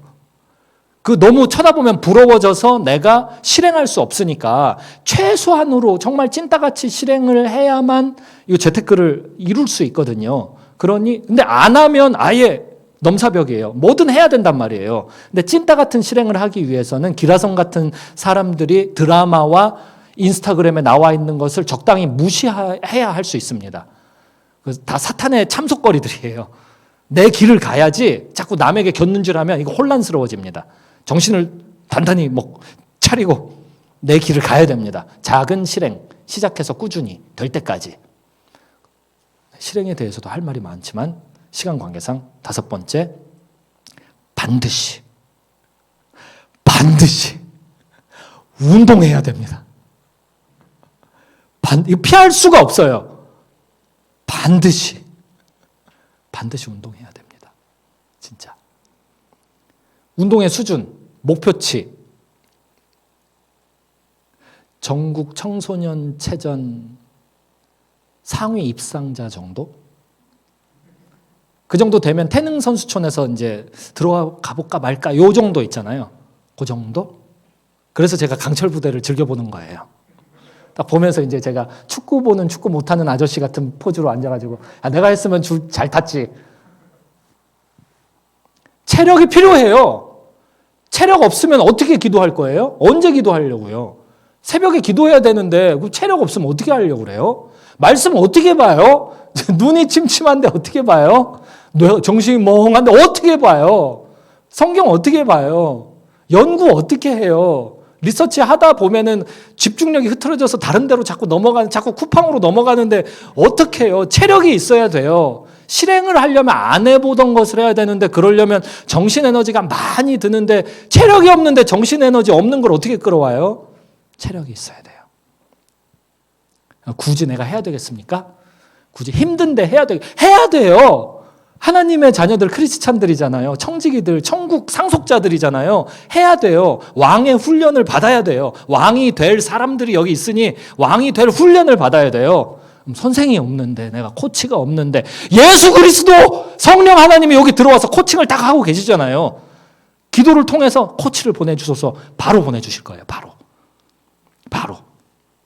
너무 쳐다보면 부러워져서 내가 실행할 수 없으니까 최소한으로 정말 찐따같이 실행을 해야만 이 재테크를 이룰 수 있거든요. 근데 안 하면 아예 넘사벽이에요. 뭐든 해야 된단 말이에요. 근데 찐따 같은 실행을 하기 위해서는 기라성 같은 사람들이 드라마와 인스타그램에 나와 있는 것을 적당히 무시해야 할 수 있습니다. 다 사탄의 참속거리들이에요. 내 길을 가야지 자꾸 남에게 곁눈질하면 이거 혼란스러워집니다. 정신을 단단히 차리고 내 길을 가야 됩니다. 작은 실행, 시작해서 꾸준히 될 때까지. 실행에 대해서도 할 말이 많지만 시간 관계상 5번째, 반드시 운동해야 됩니다. 이거 피할 수가 없어요. 반드시 운동해야 됩니다. 진짜. 운동의 수준, 목표치, 전국 청소년 체전 상위 입상자 정도? 그 정도 되면 태능 선수촌에서 이제 들어가 볼까 말까 요 정도 있잖아요. 그 정도? 그래서 제가 강철 부대를 즐겨보는 거예요. 딱 보면서 이제 제가 축구 보는 축구 못하는 아저씨 같은 포즈로 앉아가지고 내가 했으면 잘 탔지. 체력이 필요해요. 체력 없으면 어떻게 기도할 거예요? 언제 기도하려고요? 새벽에 기도해야 되는데 체력 없으면 어떻게 하려고 그래요? 말씀 어떻게 봐요? 눈이 침침한데 어떻게 봐요? 정신이 멍한데 어떻게 봐요? 성경 어떻게 봐요? 연구 어떻게 해요? 리서치 하다 보면은 집중력이 흐트러져서 다른 데로 자꾸 자꾸 쿠팡으로 넘어가는데 어떻게 해요? 체력이 있어야 돼요. 실행을 하려면 안 해보던 것을 해야 되는데 그러려면 정신 에너지가 많이 드는데 체력이 없는데 정신 에너지 없는 걸 어떻게 끌어와요? 체력이 있어야 돼요. 굳이 내가 해야 되겠습니까? 굳이 힘든데 해야 돼요. 하나님의 자녀들 크리스찬들이잖아요. 청지기들, 천국 상속자들이잖아요. 해야 돼요. 왕의 훈련을 받아야 돼요. 왕이 될 사람들이 여기 있으니 왕이 될 훈련을 받아야 돼요. 선생이 없는데, 내가 코치가 없는데, 예수 그리스도 성령 하나님이 여기 들어와서 코칭을 딱 하고 계시잖아요. 기도를 통해서 코치를 보내주셔서 바로 보내주실 거예요. 바로.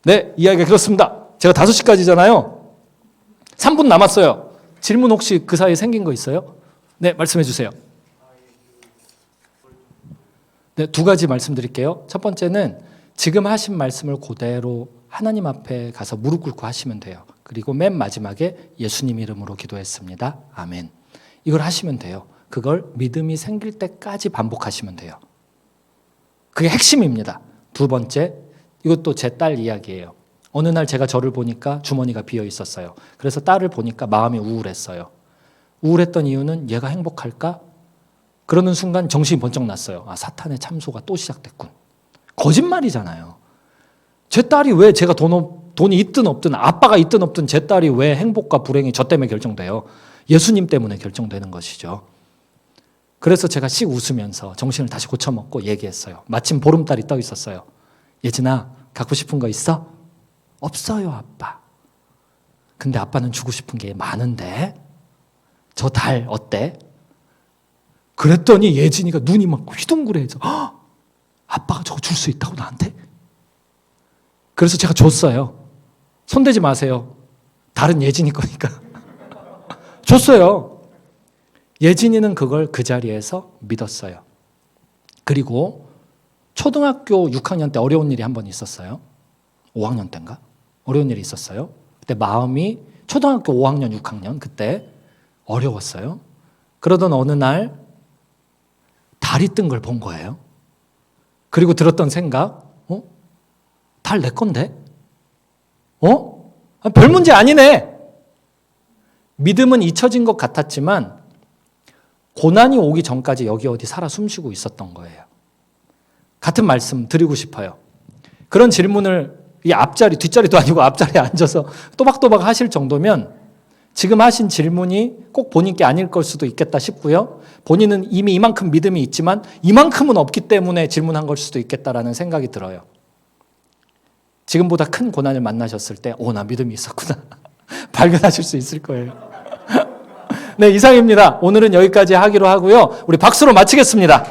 네, 이야기가 그렇습니다. 제가 5시까지잖아요. 3분 남았어요. 질문 혹시 그 사이에 생긴 거 있어요? 네, 말씀해 주세요. 네, 2가지 말씀드릴게요. 첫 번째는 지금 하신 말씀을 그대로 하나님 앞에 가서 무릎 꿇고 하시면 돼요. 그리고 맨 마지막에 예수님 이름으로 기도했습니다. 아멘. 이걸 하시면 돼요. 그걸 믿음이 생길 때까지 반복하시면 돼요. 그게 핵심입니다. 2번째, 이것도 제 딸 이야기예요. 어느 날 제가 저를 보니까 주머니가 비어 있었어요. 그래서 딸을 보니까 마음이 우울했어요. 우울했던 이유는 얘가 행복할까? 그러는 순간 정신이 번쩍 났어요. 사탄의 참소가 또 시작됐군. 거짓말이잖아요. 제 딸이 왜 제가 돈이 있든 없든 아빠가 있든 없든 제 딸이 왜 행복과 불행이 저 때문에 결정돼요? 예수님 때문에 결정되는 것이죠. 그래서 제가 씩 웃으면서 정신을 다시 고쳐먹고 얘기했어요. 마침 보름달이 떠 있었어요. 예진아, 갖고 싶은 거 있어? 없어요, 아빠. 근데 아빠는 주고 싶은 게 많은데 저 달 어때? 그랬더니 예진이가 눈이 막 휘둥그레해서 아빠가 저거 줄 수 있다고 나한테? 그래서 제가 줬어요. 손대지 마세요. 다른 예진이 거니까. 줬어요. 예진이는 그걸 그 자리에서 믿었어요. 그리고 초등학교 6학년 때 어려운 일이 한 번 있었어요. 5학년 때인가? 어려운 일이 있었어요. 그때 마음이 초등학교 5학년, 6학년 그때 어려웠어요. 그러던 어느 날 달이 뜬 걸 본 거예요. 그리고 들었던 생각, 달 내 건데? 별 문제 아니네. 믿음은 잊혀진 것 같았지만 고난이 오기 전까지 여기 어디 살아 숨쉬고 있었던 거예요. 같은 말씀 드리고 싶어요. 그런 질문을 이 앞자리, 뒷자리도 아니고 앞자리에 앉아서 또박또박 하실 정도면 지금 하신 질문이 꼭 본인 게 아닐 걸 수도 있겠다 싶고요. 본인은 이미 이만큼 믿음이 있지만 이만큼은 없기 때문에 질문한 걸 수도 있겠다라는 생각이 들어요. 지금보다 큰 고난을 만나셨을 때, 나 믿음이 있었구나. 발견하실 수 있을 거예요. 네, 이상입니다. 오늘은 여기까지 하기로 하고요. 우리 박수로 마치겠습니다.